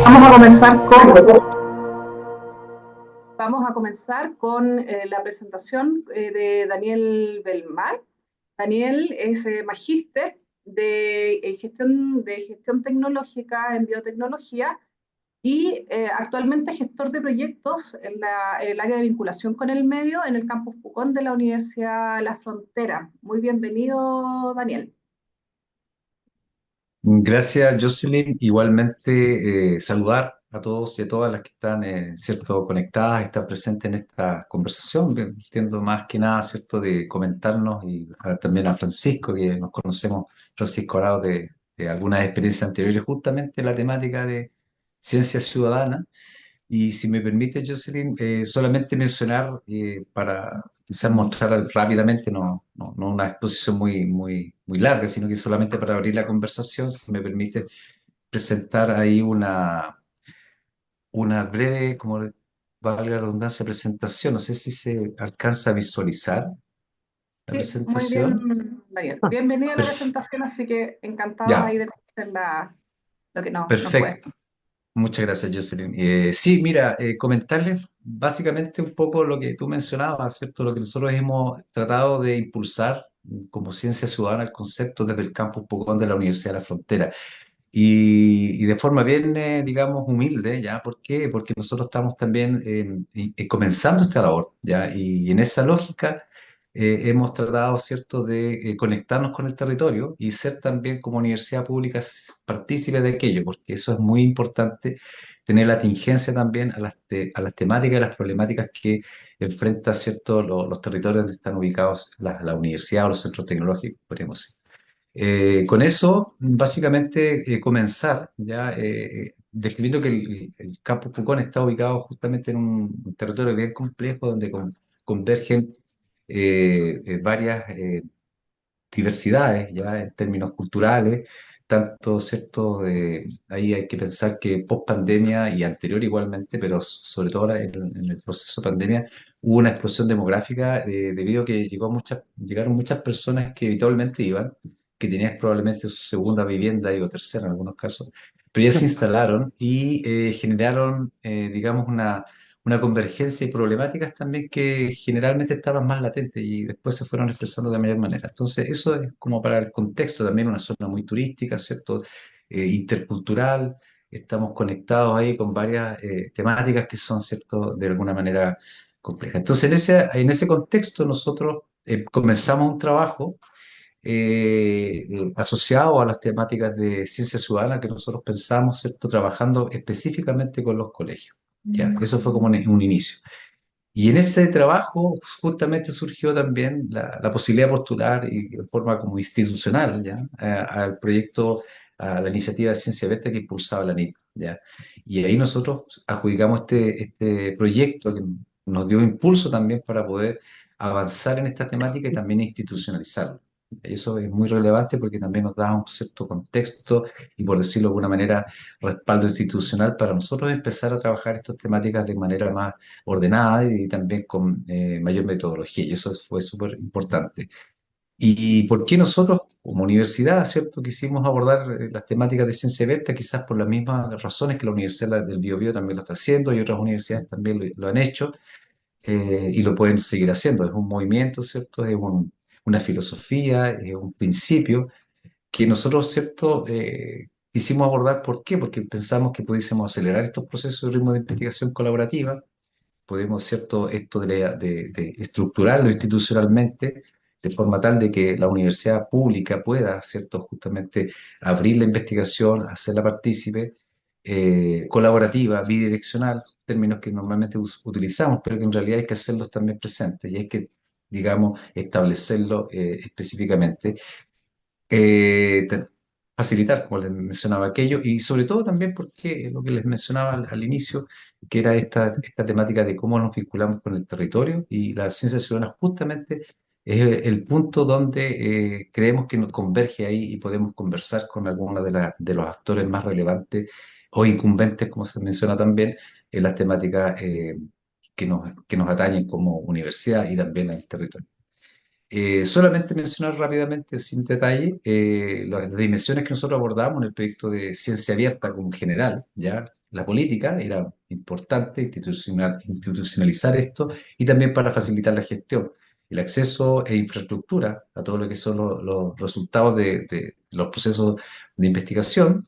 Vamos a comenzar con la presentación de Daniel Belmar. Daniel es magíster de gestión tecnológica en biotecnología y actualmente gestor de proyectos en el área de vinculación con el medio en el campus Pucón de la Universidad La Frontera. Muy bienvenido, Daniel. Gracias, Jocelyn. Igualmente, saludar a todos y a todas las que están, cierto, conectadas, están presentes en esta conversación. Entiendo más que nada, cierto, de comentarnos y también a Francisco, que nos conocemos, Francisco Arao, de algunas experiencias anteriores, justamente la temática de ciencia ciudadana. Y si me permite, Jocelyn, solamente mencionar para quizás mostrar rápidamente, no una exposición muy larga, sino que solamente para abrir la conversación, si me permite presentar ahí una breve, como valga la redundancia, presentación. No sé si se alcanza a visualizar la Sí, muy presentación. bien, Daniel. Bienvenida a la Perf- presentación, así que encantados ya, ahí de conocer lo que nos puede. perfecto. Muchas gracias, Jocelyn. Sí, mira, comentarles básicamente un poco lo que tú mencionabas, ¿cierto? Lo que nosotros hemos tratado de impulsar como ciencia ciudadana, el concepto desde el campus Pucón de la Universidad de la Frontera. Y de forma bien, digamos, humilde, ¿ya? ¿Por qué? Porque nosotros estamos también comenzando esta labor, ¿ya? Y en esa lógica hemos tratado, ¿cierto?, de conectarnos con el territorio y ser también como universidad pública partícipe de aquello, porque eso es muy importante, tener la tingencia también a las temáticas y las problemáticas que enfrenta, ¿cierto?, los territorios donde están ubicados la universidad o los centros tecnológicos, podríamos decir. Con eso, básicamente, comenzar ya describiendo que el campus Pucón está ubicado justamente en un territorio bien complejo donde convergen varias diversidades ya en términos culturales, tanto, ¿cierto? Ahí hay que pensar que post pandemia y anterior igualmente, pero sobre todo ahora en el proceso de pandemia, hubo una explosión demográfica debido a que llegaron muchas personas que habitualmente iban, que tenían probablemente su segunda vivienda y o tercera en algunos casos, pero ya se instalaron y generaron, digamos, una convergencia y problemáticas también que generalmente estaban más latentes y después se fueron expresando de mayor manera. Entonces, eso es como para el contexto también, una zona muy turística, ¿cierto? Intercultural, estamos conectados ahí con varias temáticas que son, ¿cierto?, de alguna manera complejas. Entonces, en ese contexto, nosotros comenzamos un trabajo asociado a las temáticas de ciencia ciudadana que nosotros pensamos, ¿cierto?, trabajando específicamente con los colegios. Ya, eso fue como un inicio. Y en ese trabajo justamente surgió también la posibilidad de postular y de forma como institucional, ¿ya? Al proyecto, a la iniciativa de Ciencia Abierta que impulsaba la NIT, ¿ya? Y ahí nosotros adjudicamos este proyecto que nos dio impulso también para poder avanzar en esta temática y también institucionalizarlo. Eso es muy relevante porque también nos da un cierto contexto y, por decirlo de alguna manera, respaldo institucional para nosotros empezar a trabajar estas temáticas de manera más ordenada y también con mayor metodología, y eso fue súper importante. ¿Y por qué nosotros, como universidad, cierto, quisimos abordar las temáticas de ciencia abierta? Quizás por las mismas razones que la Universidad del Biobío también lo está haciendo y otras universidades también lo han hecho y lo pueden seguir haciendo. Es un movimiento, ¿cierto? Una filosofía, es un principio que nosotros, ¿cierto? Quisimos abordar. ¿Por qué? Porque pensamos que pudiésemos acelerar estos procesos de ritmo de investigación colaborativa, podemos, ¿cierto?, esto de estructurarlo institucionalmente de forma tal de que la universidad pública pueda, ¿cierto?, justamente abrir la investigación, hacerla partícipe, colaborativa, bidireccional, términos que normalmente utilizamos, pero que en realidad hay que hacerlos también presentes y hay que, digamos, establecerlo específicamente. Eh, te- Facilitar, como les mencionaba aquello, y sobre todo también porque lo que les mencionaba al inicio, que era esta temática de cómo nos vinculamos con el territorio y la ciencia ciudadana justamente es el punto donde creemos que nos converge ahí y podemos conversar con algunos de los actores más relevantes o incumbentes, como se menciona también, en las temáticas que nos atañen como universidad y también al territorio. Solamente mencionar rápidamente, sin detalle, las dimensiones que nosotros abordamos en el proyecto de ciencia abierta como general, ¿ya? La política era importante institucionalizar esto y también para facilitar la gestión, el acceso e infraestructura a todo lo que son los resultados de los procesos de investigación.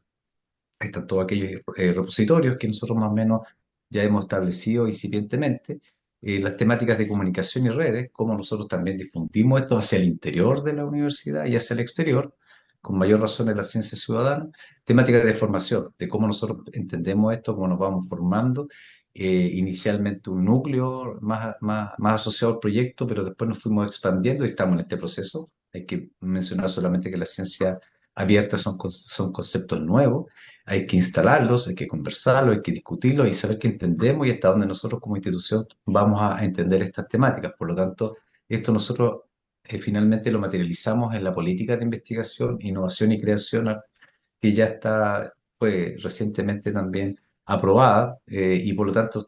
Ahí están todos aquellos repositorios que nosotros más o menos ya hemos establecido incipientemente. Las temáticas de comunicación y redes, cómo nosotros también difundimos esto hacia el interior de la universidad y hacia el exterior, con mayor razón en la ciencia ciudadana. Temáticas de formación, de cómo nosotros entendemos esto, cómo nos vamos formando. Inicialmente un núcleo más asociado al proyecto, pero después nos fuimos expandiendo y estamos en este proceso. Hay que mencionar solamente que la ciencia abierta son conceptos nuevos, hay que instalarlos, hay que conversarlos, hay que discutirlos y saber qué entendemos y hasta dónde nosotros como institución vamos a entender estas temáticas. Por lo tanto, esto nosotros finalmente lo materializamos en la política de investigación, innovación y creación que ya fue recientemente también aprobada y por lo tanto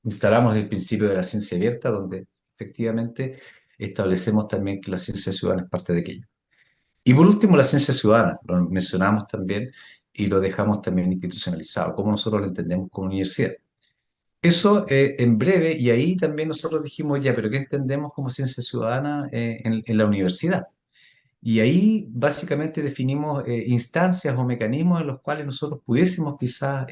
instalamos el principio de la ciencia abierta donde efectivamente establecemos también que la ciencia ciudadana es parte de aquello. Y por último, la ciencia ciudadana, lo mencionamos también y lo dejamos también institucionalizado, como nosotros lo entendemos como universidad. Eso en breve, y ahí también nosotros dijimos, ya, pero ¿qué entendemos como ciencia ciudadana en la universidad? Y ahí básicamente definimos instancias o mecanismos en los cuales nosotros pudiésemos quizás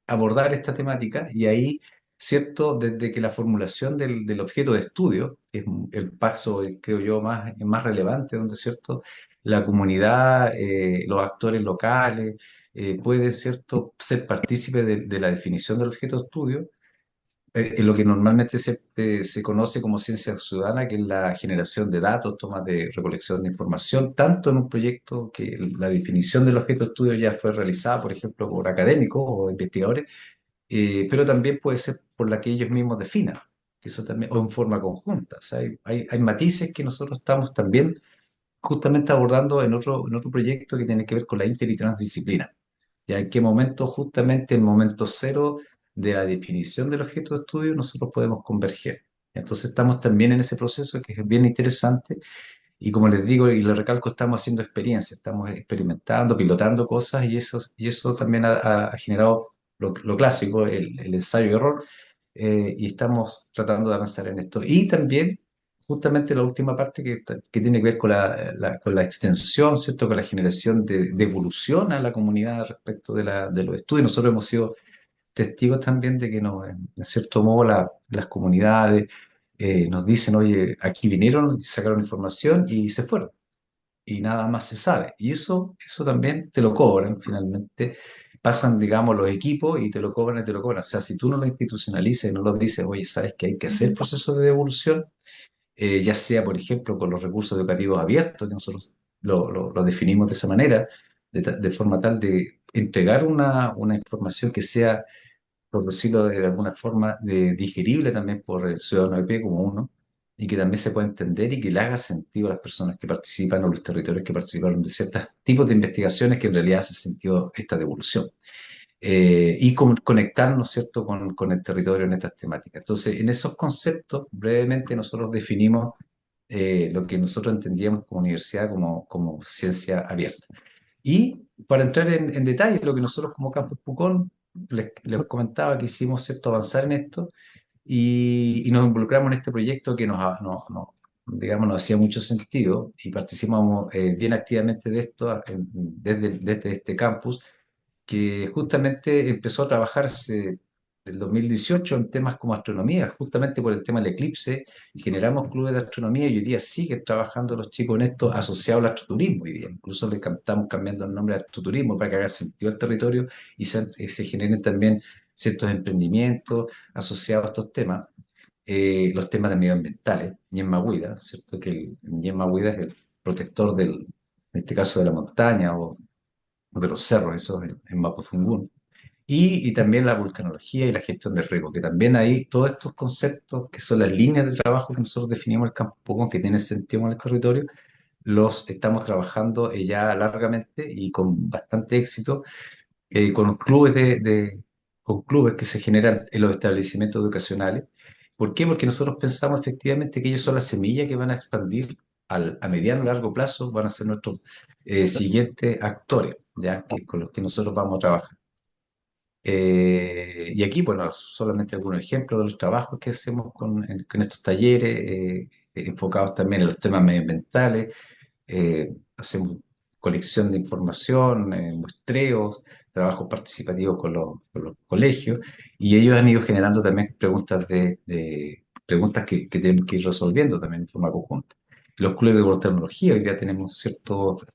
abordar esta temática y ahí, ¿cierto? Desde que la formulación del objeto de estudio, que es el paso, creo yo, más relevante, donde, ¿cierto? La comunidad, los actores locales, pueden, ¿cierto? Ser partícipes de la definición del objeto de estudio en lo que normalmente se conoce como ciencia ciudadana, que es la generación de datos, toma de recolección de información, tanto en un proyecto que la definición del objeto de estudio ya fue realizada, por ejemplo, por académicos o investigadores, pero también puede ser por la que ellos mismos definan, que eso también, o en forma conjunta. O sea, hay matices que nosotros estamos también justamente abordando en otro proyecto que tiene que ver con la inter y transdisciplina. ¿Ya? ¿En qué momento, justamente el momento cero de la definición del objeto de estudio, nosotros podemos converger? Entonces estamos también en ese proceso que es bien interesante y como les digo y les recalco, estamos haciendo experiencias, estamos experimentando, pilotando cosas y eso también ha generado lo clásico, el ensayo y error, y estamos tratando de avanzar en esto. Y también, justamente la última parte que tiene que ver con la extensión, ¿cierto? Con la generación de evolución a la comunidad respecto de los estudios. Nosotros hemos sido testigos también de que en cierto modo las comunidades nos dicen, oye, aquí vinieron, sacaron información y se fueron y nada más se sabe. Y eso también te lo cobran finalmente. Pasan, digamos, los equipos y te lo cobran y te lo cobran. O sea, si tú no lo institucionalizas y no lo dices, oye, sabes que hay que hacer procesos de devolución, ya sea, por ejemplo, con los recursos educativos abiertos, que nosotros lo definimos de esa manera, de forma tal de entregar una información que sea, por decirlo de alguna forma, digerible también por el ciudadano de pie como uno, y que también se pueda entender y que le haga sentido a las personas que participan o los territorios que participaron de ciertos tipos de investigaciones que en realidad hace sentido esta devolución. Y conectarnos, ¿cierto?, con el territorio en estas temáticas. Entonces, en esos conceptos, brevemente nosotros definimos lo que nosotros entendíamos como universidad, como ciencia abierta. Y para entrar en detalle, lo que nosotros como Campus Pucón les comentaba que hicimos cierto avanzar en esto y nos involucramos en este proyecto que digamos, nos hacía mucho sentido y participamos bien activamente de esto desde este campus que justamente empezó a trabajarse del 2018 en temas como astronomía, justamente por el tema del eclipse, y generamos clubes de astronomía y hoy día siguen trabajando los chicos en esto asociado al astroturismo hoy día. Incluso estamos cambiando el nombre de astroturismo para que haga sentido al territorio y se generen también ciertos emprendimientos asociados a estos temas. Los temas de medioambientales, Ñemma Huida, ¿cierto? Que el Ñemma Huida es el protector en este caso de la montaña o de los cerros, eso en Mapudungun. Y también la vulcanología y la gestión del riesgo, que también ahí todos estos conceptos que son las líneas de trabajo que nosotros definimos en el campo Pucón, que tienen sentido en el territorio, los estamos trabajando ya largamente y con bastante éxito con clubes con clubes que se generan en los establecimientos educacionales ¿Por qué? Porque nosotros pensamos efectivamente que ellos son la semilla que van a expandir a mediano o largo plazo, van a ser nuestros siguientes actores, ¿ya? Que, con los que nosotros vamos a trabajar. Y aquí, bueno, solamente algunos ejemplos de los trabajos que hacemos con estos talleres, enfocados también en los temas medioambientales. Hacemos colección de información, muestreos, trabajos participativos con los colegios, y ellos han ido generando también preguntas preguntas que tenemos que ir resolviendo también en forma conjunta. Los clubes de volcanología, hoy día tenemos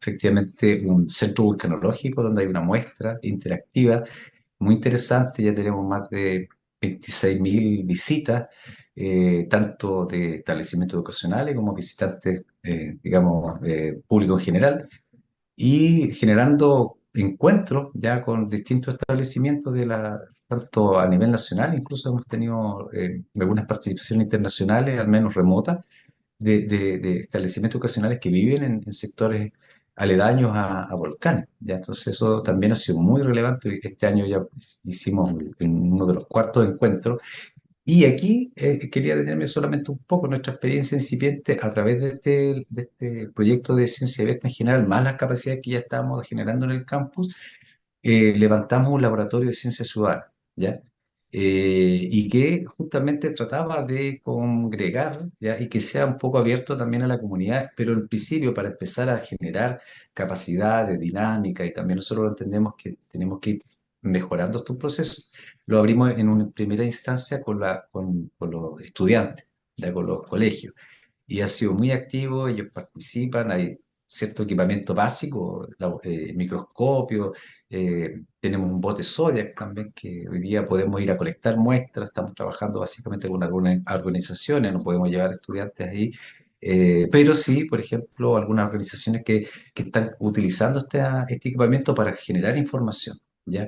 efectivamente un centro vulcanológico donde hay una muestra interactiva muy interesante. Ya tenemos más de 26.000 visitas, tanto de establecimientos educacionales como visitantes, digamos, público en general, y generando encuentros ya con distintos establecimientos tanto a nivel nacional, incluso hemos tenido algunas participaciones internacionales, al menos remotas, de establecimientos ocasionales que viven en sectores aledaños a volcanes. ¿Ya? Entonces eso también ha sido muy relevante. Este año ya hicimos uno de los cuartos encuentros, y aquí quería detenerme solamente un poco en nuestra experiencia incipiente a través de este proyecto de ciencia abierta en general, más las capacidades que ya estábamos generando en el campus. Levantamos un laboratorio de ciencia ciudadana, ¿ya? Y que justamente trataba de congregar, ¿ya? Y que sea un poco abierto también a la comunidad, pero en principio para empezar a generar capacidad de dinámica, y también nosotros lo entendemos que tenemos que ir mejorando estos procesos. Lo abrimos en una primera instancia con los estudiantes, ¿ya? Con los colegios, y ha sido muy activo. Ellos participan, hay cierto equipamiento básico, microscopio, tenemos un bote Zodiac también que hoy día podemos ir a colectar muestras. Estamos trabajando básicamente con algunas organizaciones, no podemos llevar estudiantes ahí, pero sí, por ejemplo, algunas organizaciones que están utilizando este equipamiento para generar información, ¿ya?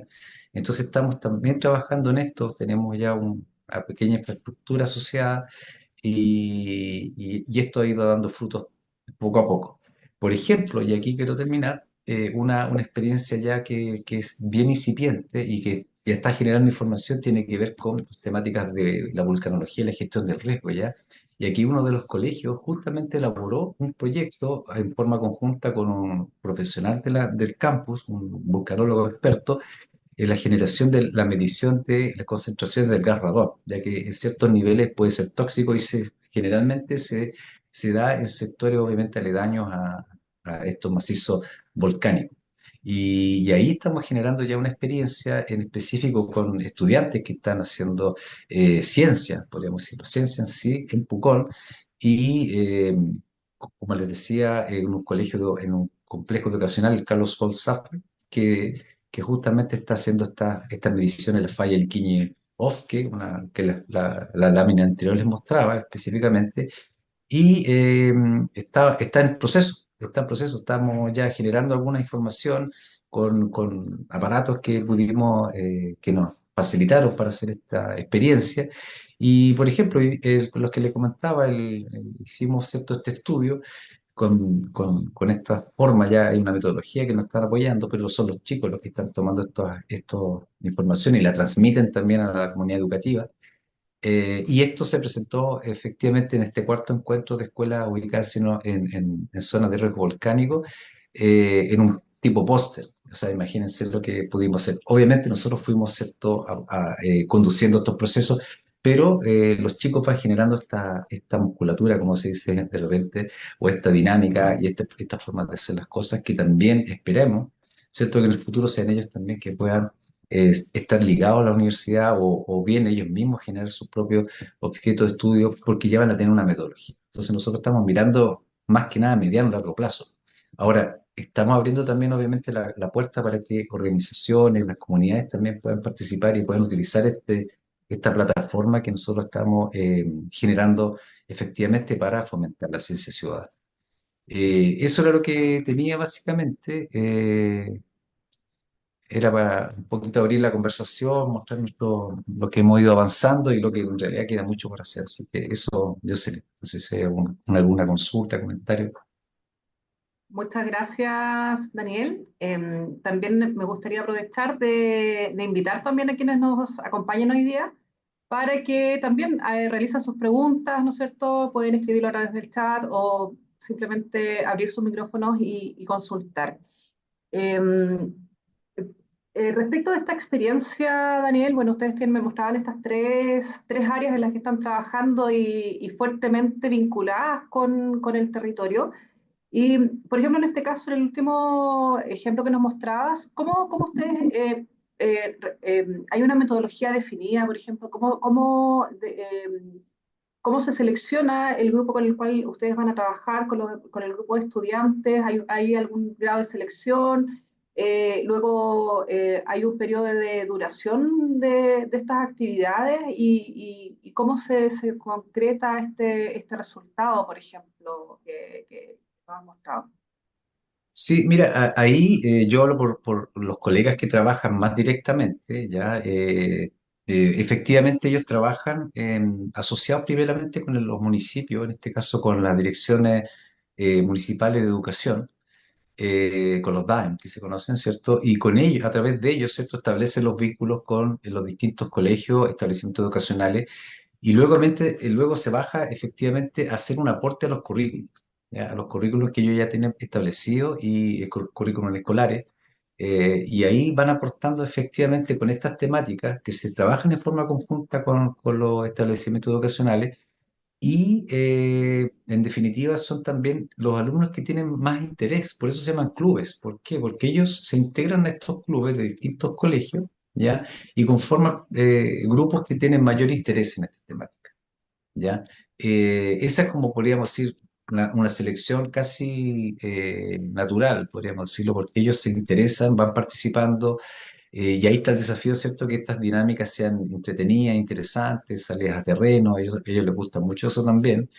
Entonces estamos también trabajando en esto, tenemos ya una pequeña infraestructura asociada, y esto ha ido dando frutos poco a poco. Por ejemplo, y aquí quiero terminar, una experiencia ya que es bien incipiente y que ya está generando información, tiene que ver con las temáticas de la vulcanología y la gestión del riesgo, ¿ya? Y aquí uno de los colegios justamente elaboró un proyecto en forma conjunta con un profesional del campus, un vulcanólogo experto, en la generación de la medición de las concentraciones del gas radón, ya que en ciertos niveles puede ser tóxico, y generalmente se da en sectores obviamente aledaños a estos macizos volcánicos. Y ahí estamos generando ya una experiencia en específico con estudiantes que están haciendo ciencia, podríamos decirlo, ciencia en sí, en Pucón, y como les decía, en un colegio, en un complejo educacional, el Carlos Folsafre, que justamente está haciendo esta medición en la falla del Quiñe-Ofque, que la lámina anterior les mostraba específicamente, y está en proceso, está en proceso. Estamos ya generando alguna información con aparatos que pudimos, que nos facilitaron para hacer esta experiencia. Y, por ejemplo, los que le comentaba, hicimos cierto este estudio con esta forma. Ya hay una metodología que nos están apoyando, pero son los chicos los que están tomando estos información y la transmiten también a la comunidad educativa. Y esto se presentó efectivamente en este cuarto encuentro de escuelas ubicadas en zonas de riesgo volcánico, en un tipo póster. O sea, imagínense lo que pudimos hacer. Obviamente nosotros fuimos, ¿cierto?, conduciendo estos procesos, pero los chicos van generando esta musculatura, como se dice de repente, o esta dinámica y esta forma de hacer las cosas, que también esperemos, ¿cierto?, que en el futuro sean ellos también que puedan estar ligados a la universidad, o bien ellos mismos generar sus propios objetos de estudio, porque ya van a tener una metodología. Entonces nosotros estamos mirando más que nada a mediano y largo plazo. Ahora, estamos abriendo también obviamente la puerta para que organizaciones, las comunidades también puedan participar y puedan utilizar esta plataforma que nosotros estamos generando efectivamente para fomentar la ciencia ciudadana. Eso era lo que tenía básicamente. Era para un poquito abrir la conversación, mostrar lo que hemos ido avanzando y lo que en realidad queda mucho por hacer. Así que eso yo sé. No sé si hay alguna consulta, comentario. Muchas gracias, Daniel. También me gustaría aprovechar de invitar también a quienes nos acompañan hoy día para que también realicen sus preguntas, ¿no es cierto? Pueden escribirlo a través del chat o simplemente abrir sus micrófonos y consultar. Eh, Respecto de esta experiencia, Daniel, bueno, ustedes me mostraban estas tres áreas en las que están trabajando y fuertemente vinculadas con el territorio. Y, por ejemplo, en este caso, en el último ejemplo que nos mostrabas, ¿cómo ustedes, hay una metodología definida, por ejemplo, cómo se selecciona el grupo con el cual ustedes van a trabajar, con el grupo de estudiantes? ¿Hay algún grado de selección? Luego, ¿hay un periodo de duración de estas actividades? ¿Y cómo se concreta este resultado, por ejemplo, que nos han mostrado? Sí, mira, ahí yo hablo por los colegas que trabajan más directamente, ¿ya? Efectivamente ellos trabajan asociados primeramente con los municipios, en este caso con las direcciones municipales de educación, con los DAEM, que se conocen, ¿cierto? Y con ellos, a través de ellos, ¿cierto? Establecen los vínculos con los distintos colegios, establecimientos educacionales y luego se baja efectivamente a hacer un aporte a los currículos, ¿ya? A los currículos que ellos ya tienen establecidos y currículos escolares. Y ahí van aportando efectivamente con estas temáticas que se trabajan en forma conjunta con los establecimientos educacionales y en definitiva son también los alumnos que tienen más interés, por eso se llaman clubes. ¿Por qué? Porque ellos se integran a estos clubes de distintos colegios, ¿ya? Y conforman grupos que tienen mayor interés en esta temática, ¿ya? Esa es como podríamos decir una selección casi natural, podríamos decirlo, porque ellos se interesan, van participando y ahí está el desafío, ¿cierto? Que estas dinámicas sean entretenidas, interesantes, salidas a terreno, a ellos les gusta mucho eso también.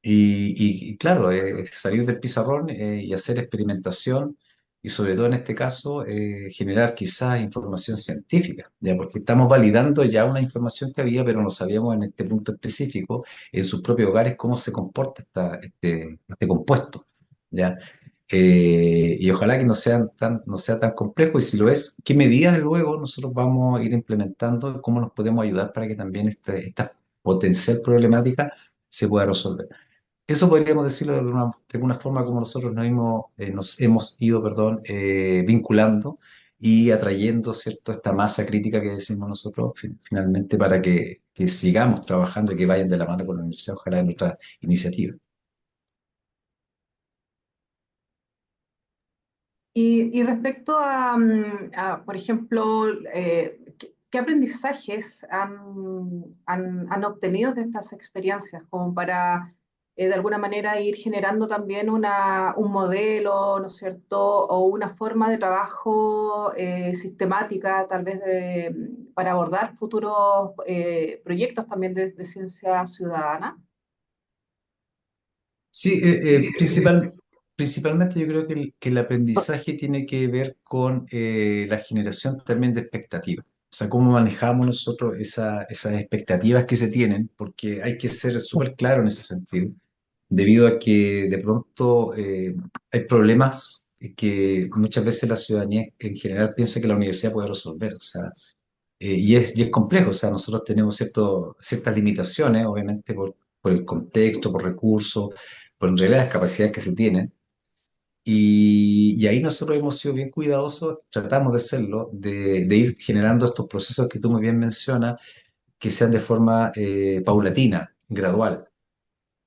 Y claro, salir del pizarrón y hacer experimentación y sobre todo en este caso generar quizás información científica, ¿ya? Porque estamos validando ya una información que había, pero no sabíamos en este punto específico, en sus propios hogares, cómo se comporta este compuesto, ¿ya? Y ojalá que no sea tan complejo y si lo es, ¿qué medidas luego nosotros vamos a ir implementando? ¿Cómo nos podemos ayudar para que también esta potencial problemática se pueda resolver? Eso podríamos decirlo de alguna forma como nosotros nos hemos ido, perdón, vinculando y atrayendo, ¿cierto?, esta masa crítica que decimos nosotros finalmente para que sigamos trabajando y que vayan de la mano con la universidad, ojalá en nuestras iniciativas. Y respecto por ejemplo, ¿qué aprendizajes han obtenido de estas experiencias como para, de alguna manera, ir generando también un modelo, ¿no es cierto?, o una forma de trabajo sistemática, tal vez para abordar futuros proyectos también de ciencia ciudadana? Sí, principalmente yo creo que el aprendizaje tiene que ver con la generación también de expectativas. O sea, cómo manejamos nosotros esas expectativas que se tienen, porque hay que ser súper claro en ese sentido, debido a que de pronto hay problemas que muchas veces la ciudadanía en general piensa que la universidad puede resolver. O sea, y es complejo. O sea, nosotros tenemos ciertas limitaciones, obviamente, por el contexto, por recursos, por en realidad las capacidades que se tienen. Y ahí nosotros hemos sido bien cuidadosos, tratamos de serlo, de ir generando estos procesos que tú muy bien mencionas, que sean de forma paulatina, gradual.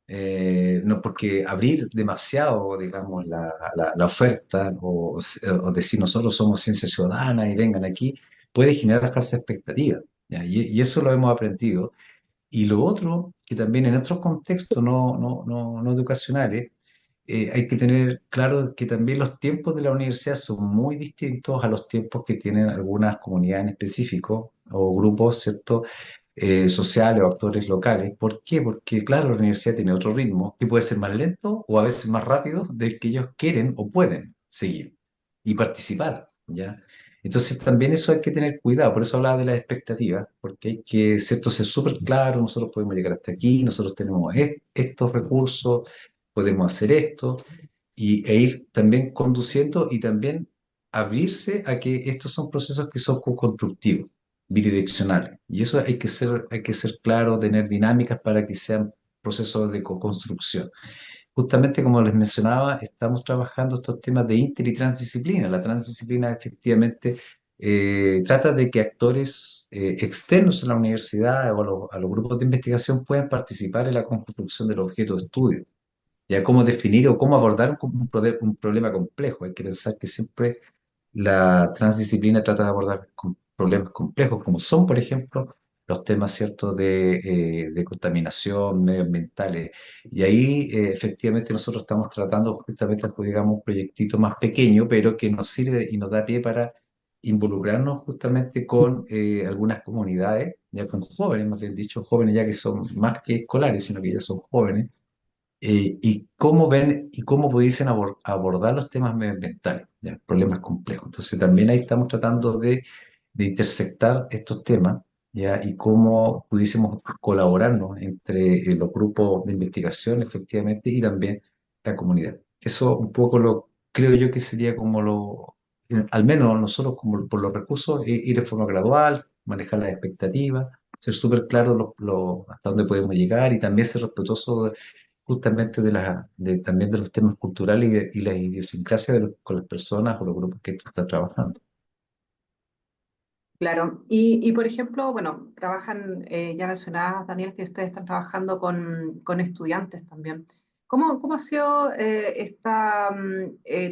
No porque abrir demasiado, digamos, la oferta o decir nosotros somos ciencia ciudadana y vengan aquí, puede generar falsas expectativas. ¿Ya? Y eso lo hemos aprendido. Y lo otro, que también en otros contextos no educacionales, hay que tener claro que también los tiempos de la universidad son muy distintos a los tiempos que tienen algunas comunidades en específico o grupos, ¿cierto? Sociales o actores locales. ¿Por qué? Porque, claro, la universidad tiene otro ritmo que puede ser más lento o a veces más rápido del que ellos quieren o pueden seguir y participar, ¿ya? Entonces también eso hay que tener cuidado, por eso hablaba de las expectativas, porque hay que, ¿cierto?, ser súper claro, nosotros podemos llegar hasta aquí, nosotros tenemos estos recursos, podemos hacer esto, e ir también conduciendo y también abrirse a que estos son procesos que son co-constructivos. bidireccionales. Y eso hay que ser claro, tener dinámicas para que sean procesos de co-construcción. Justamente como les mencionaba, estamos trabajando estos temas de inter y transdisciplina. La transdisciplina efectivamente trata de que actores externos a la universidad o a los grupos de investigación puedan participar en la construcción del objeto de estudio. Ya cómo definir o cómo abordar un problema complejo. Hay que pensar que siempre la transdisciplina trata de abordar problemas complejos, como son, por ejemplo, los temas ciertos de contaminación medioambientales. Y ahí, efectivamente, nosotros estamos tratando justamente, pues, digamos, un proyectito más pequeño, pero que nos sirve y nos da pie para involucrarnos justamente con algunas comunidades, ya con jóvenes, más bien dicho, jóvenes ya que son más que escolares, sino que ya son jóvenes, y cómo ven y cómo pudiesen abordar los temas medioambientales, ¿ya? Problemas complejos. Entonces también ahí estamos tratando de intersectar estos temas, ¿ya? Y cómo pudiésemos colaborarnos entre los grupos de investigación, efectivamente, y también la comunidad. Eso un poco lo creo yo que sería como al menos nosotros como por los recursos, ir de forma gradual, manejar las expectativas, ser súper claro hasta dónde podemos llegar y también ser respetuoso justamente también de los temas culturales y la idiosincrasia con las personas o los grupos que tú estás trabajando. Claro, y por ejemplo, bueno, trabajan, ya mencionabas, Daniel, que ustedes están trabajando con estudiantes también. ¿Cómo ha sido este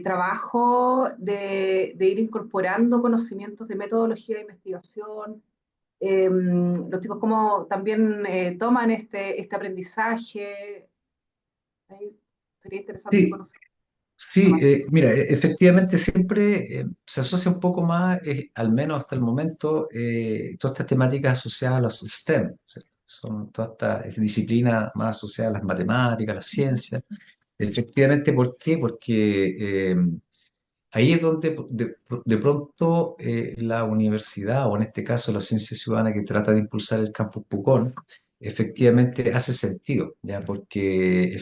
trabajo de ir incorporando conocimientos de metodología de investigación? Los chicos, ¿cómo también toman este aprendizaje? Ahí sería interesante Sí, conocer sí, más. mira, efectivamente siempre se asocia un poco más, al menos hasta el momento, todas estas temáticas asociadas a los STEM, ¿cierto? Son todas estas disciplinas más asociadas a las matemáticas, las ciencias. Efectivamente, ¿por qué? Porque ahí es donde de pronto la universidad, o en este caso la ciencia ciudadana que trata de impulsar el campus Pucón, efectivamente hace sentido, ¿ya? Porque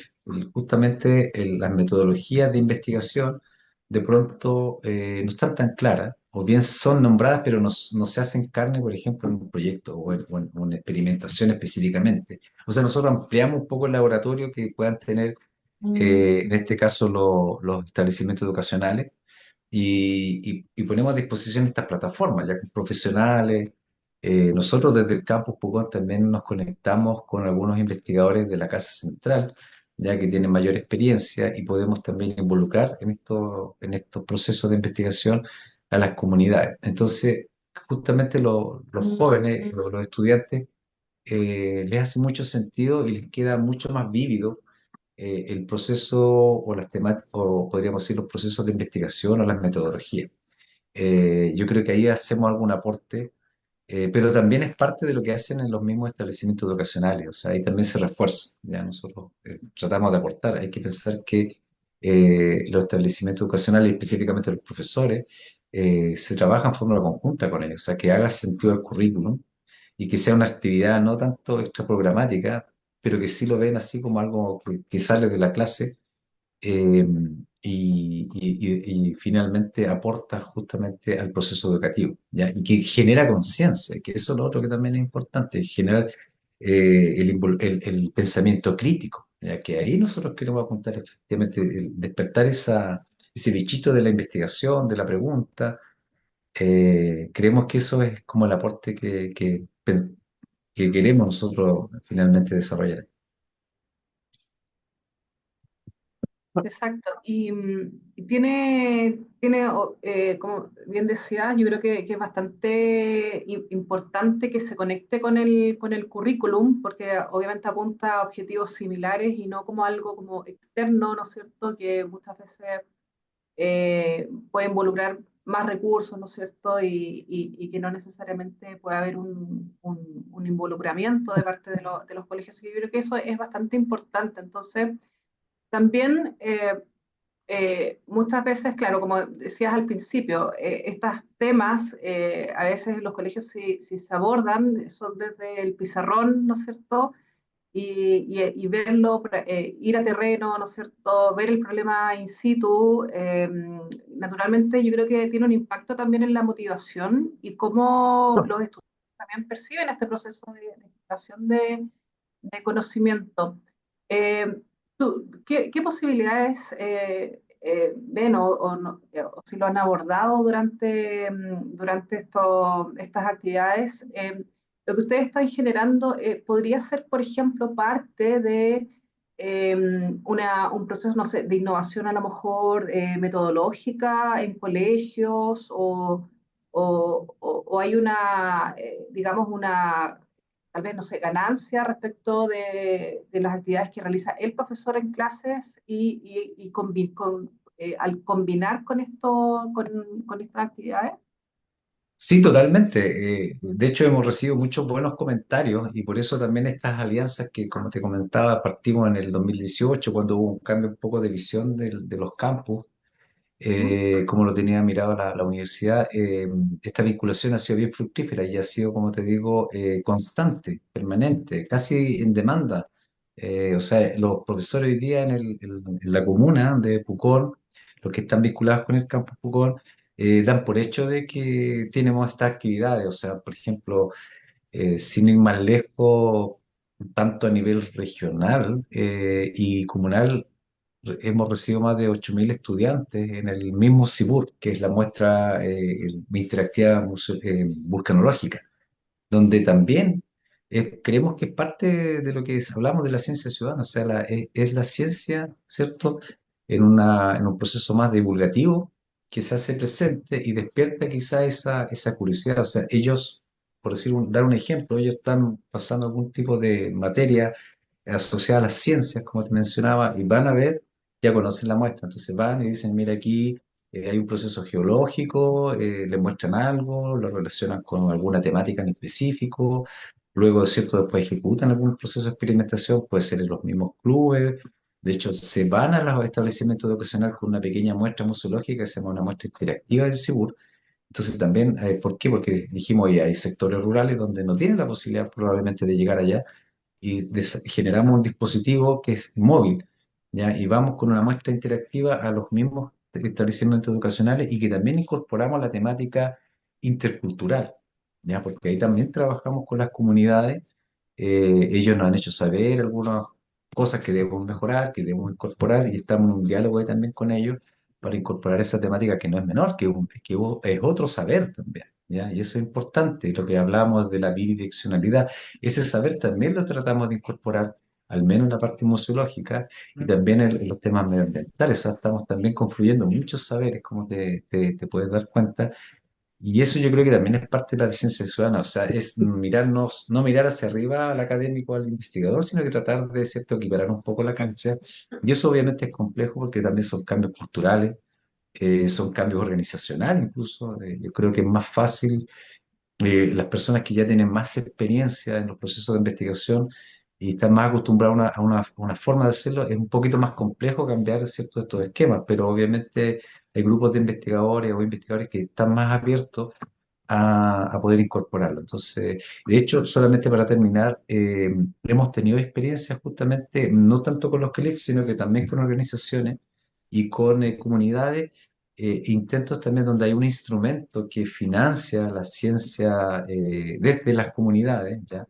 justamente las metodologías de investigación de pronto no están tan claras, o bien son nombradas, pero no se hacen carne, por ejemplo, en un proyecto o en experimentación específicamente. O sea, nosotros ampliamos un poco el laboratorio que puedan tener, en este caso, los establecimientos educacionales y ponemos a disposición estas plataformas, ya con profesionales. Nosotros desde el Campus Pucón también nos conectamos con algunos investigadores de la Casa Central, ya que tienen mayor experiencia y podemos también involucrar en estos procesos de investigación a las comunidades. Entonces, justamente los jóvenes, los estudiantes, les hace mucho sentido y les queda mucho más vívido el proceso o las temáticas, o podríamos decir los procesos de investigación o las metodologías. Yo creo que ahí hacemos algún aporte, pero también es parte de lo que hacen en los mismos establecimientos educacionales, o sea, ahí también se refuerza, ya nosotros tratamos de aportar, hay que pensar que los establecimientos educacionales, específicamente los profesores, se trabajan en forma conjunta con ellos, o sea, que haga sentido el currículum y que sea una actividad no tanto extraprogramática, pero que sí lo ven así como algo que sale de la clase, eh, y finalmente aporta justamente al proceso educativo, ¿ya? Y que genera conciencia, que eso es lo otro que también es importante, generar el pensamiento crítico, ya que ahí nosotros queremos apuntar efectivamente, despertar ese bichito de la investigación, de la pregunta. Creemos que eso es como el aporte que queremos nosotros finalmente desarrollar. Exacto. Y como bien decía, yo creo que es bastante importante que se conecte con el currículum, porque obviamente apunta a objetivos similares y no como algo como externo, ¿no es cierto?, que muchas veces puede involucrar más recursos, ¿no es cierto?, y que no necesariamente puede haber un involucramiento de parte de los colegios. Y yo creo que eso es bastante importante. Entonces, también muchas veces, claro, como decías al principio, estos temas a veces en los colegios si se abordan, son desde el pizarrón, ¿no es cierto? Y verlo, ir a terreno, ¿no es cierto? Ver el problema in situ, naturalmente yo creo que tiene un impacto también en la motivación y cómo los estudiantes también perciben este proceso de generación de conocimiento. Eh, ¿Qué posibilidades ven o si lo han abordado durante estas actividades? Lo que ustedes están generando podría ser, por ejemplo, parte de un proceso, no sé, de innovación a lo mejor metodológica en colegios o hay digamos, tal vez, no sé, ganancia respecto de las actividades que realiza el profesor en clases al combinar con estas actividades. Sí, totalmente. De hecho, hemos recibido muchos buenos comentarios y por eso también estas alianzas que, como te comentaba, partimos en el 2018, cuando hubo un cambio un poco de visión de los campus, ¿Mm? como lo tenía mirado la universidad. Esta vinculación ha sido bien fructífera y ha sido, como te digo, constante, permanente, casi en demanda. O sea, los profesores hoy día en la comuna de Pucón, los que están vinculados con el campus Pucón, dan por hecho de que tenemos estas actividades. O sea, por ejemplo, sin ir más lejos, tanto a nivel regional y comunal, hemos recibido más de 8.000 estudiantes en el mismo CIBUR, que es la muestra interactiva vulcanológica, donde también creemos que es parte de lo que hablamos de la ciencia ciudadana, o sea, es la ciencia, ¿cierto? En un proceso más divulgativo que se hace presente y despierta quizá esa curiosidad. O sea, ellos, por decir, dar un ejemplo, ellos están pasando algún tipo de materia asociada a las ciencias, como te mencionaba, y van a ver, ya conocen la muestra, entonces van y dicen, mira aquí hay un proceso geológico, le muestran algo, lo relacionan con alguna temática en específico, luego, ¿cierto? Después ejecutan algún proceso de experimentación, puede ser en los mismos clubes, de hecho, se van a los establecimientos educacionales con una pequeña muestra museológica, que se llama una muestra interactiva del CIBUR. Entonces también, ¿por qué? Porque dijimos, oye, hay sectores rurales donde no tienen la posibilidad probablemente de llegar allá y generamos un dispositivo que es móvil, ¿ya? Y vamos con una muestra interactiva a los mismos establecimientos educacionales y que también incorporamos la temática intercultural, ¿ya? Porque ahí también trabajamos con las comunidades, ellos nos han hecho saber algunas cosas que debemos mejorar, que debemos incorporar y estamos en un diálogo ahí también con ellos para incorporar esa temática que no es menor, que es otro saber también, ¿ya? Y eso es importante, lo que hablamos de la bidireccionalidad. Ese saber también lo tratamos de incorporar, al menos en la parte museológica y también en los temas medioambientales. O sea, estamos también confluyendo muchos saberes, como te puedes dar cuenta. Y eso yo creo que también es parte de la ciencia ciudadana. O sea, es mirarnos, no mirar hacia arriba al académico, al investigador, sino que tratar de, ¿cierto?, equiparar un poco la cancha. Y eso obviamente es complejo porque también son cambios culturales, son cambios organizacionales incluso. Yo creo que es más fácil las personas que ya tienen más experiencia en los procesos de investigación y están más acostumbrados a una forma de hacerlo, es un poquito más complejo cambiar ciertos estos esquemas, pero obviamente hay grupos de investigadores o investigadores que están más abiertos a poder incorporarlo. Entonces, de hecho, solamente para terminar, hemos tenido experiencias justamente, no tanto con los colegios, sino que también con organizaciones y con comunidades, intentos también donde hay un instrumento que financia la ciencia desde las comunidades, ¿ya?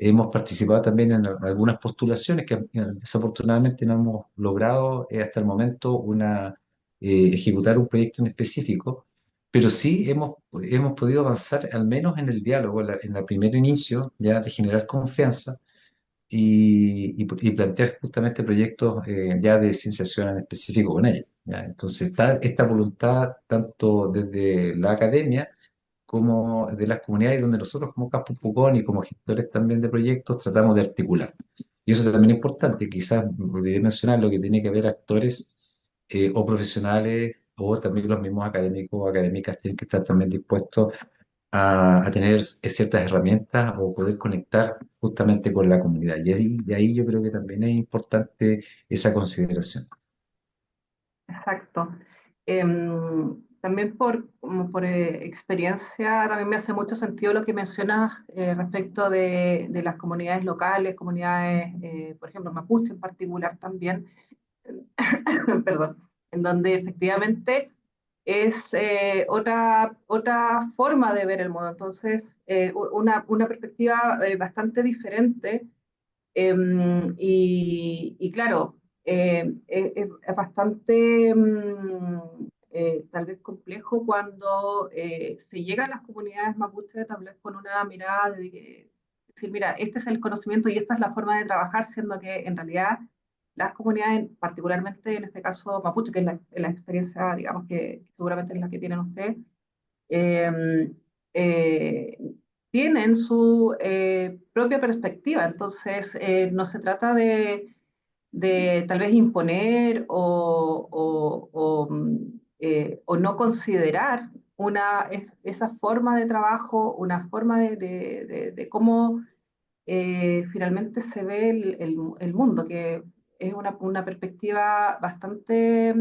Hemos participado también en algunas postulaciones que desafortunadamente no hemos logrado hasta el momento ejecutar un proyecto en específico, pero sí hemos podido avanzar al menos en el diálogo, en el primer inicio, ya de generar confianza y plantear justamente proyectos ya de ciencia ciudadana en específico con ellos, ¿ya? Entonces está esta voluntad tanto desde la academia como de las comunidades donde nosotros como Campus Pucón y como gestores también de proyectos tratamos de articular. Y eso también es importante, quizás olvidé mencionar lo que tiene que ver actores o profesionales o también los mismos académicos o académicas tienen que estar también dispuestos a tener ciertas herramientas o poder conectar justamente con la comunidad. Y ahí yo creo que también es importante esa consideración. Exacto. También como por experiencia, también me hace mucho sentido lo que mencionas respecto de las comunidades locales, comunidades, por ejemplo, mapuche en particular también, perdón, en donde efectivamente es otra forma de ver el mundo. Entonces, una perspectiva bastante diferente. Y claro, es bastante tal vez complejo cuando se llega a las comunidades mapuches, tal vez con una mirada de decir, mira, este es el conocimiento y esta es la forma de trabajar, siendo que en realidad las comunidades, particularmente en este caso mapuche, que es la experiencia, digamos, que seguramente es la que tienen ustedes, eh, eh, tienen su propia perspectiva. Entonces, no se trata de tal vez imponer o no considerar esa forma de trabajo, una forma de cómo finalmente se ve el mundo, que es una perspectiva bastante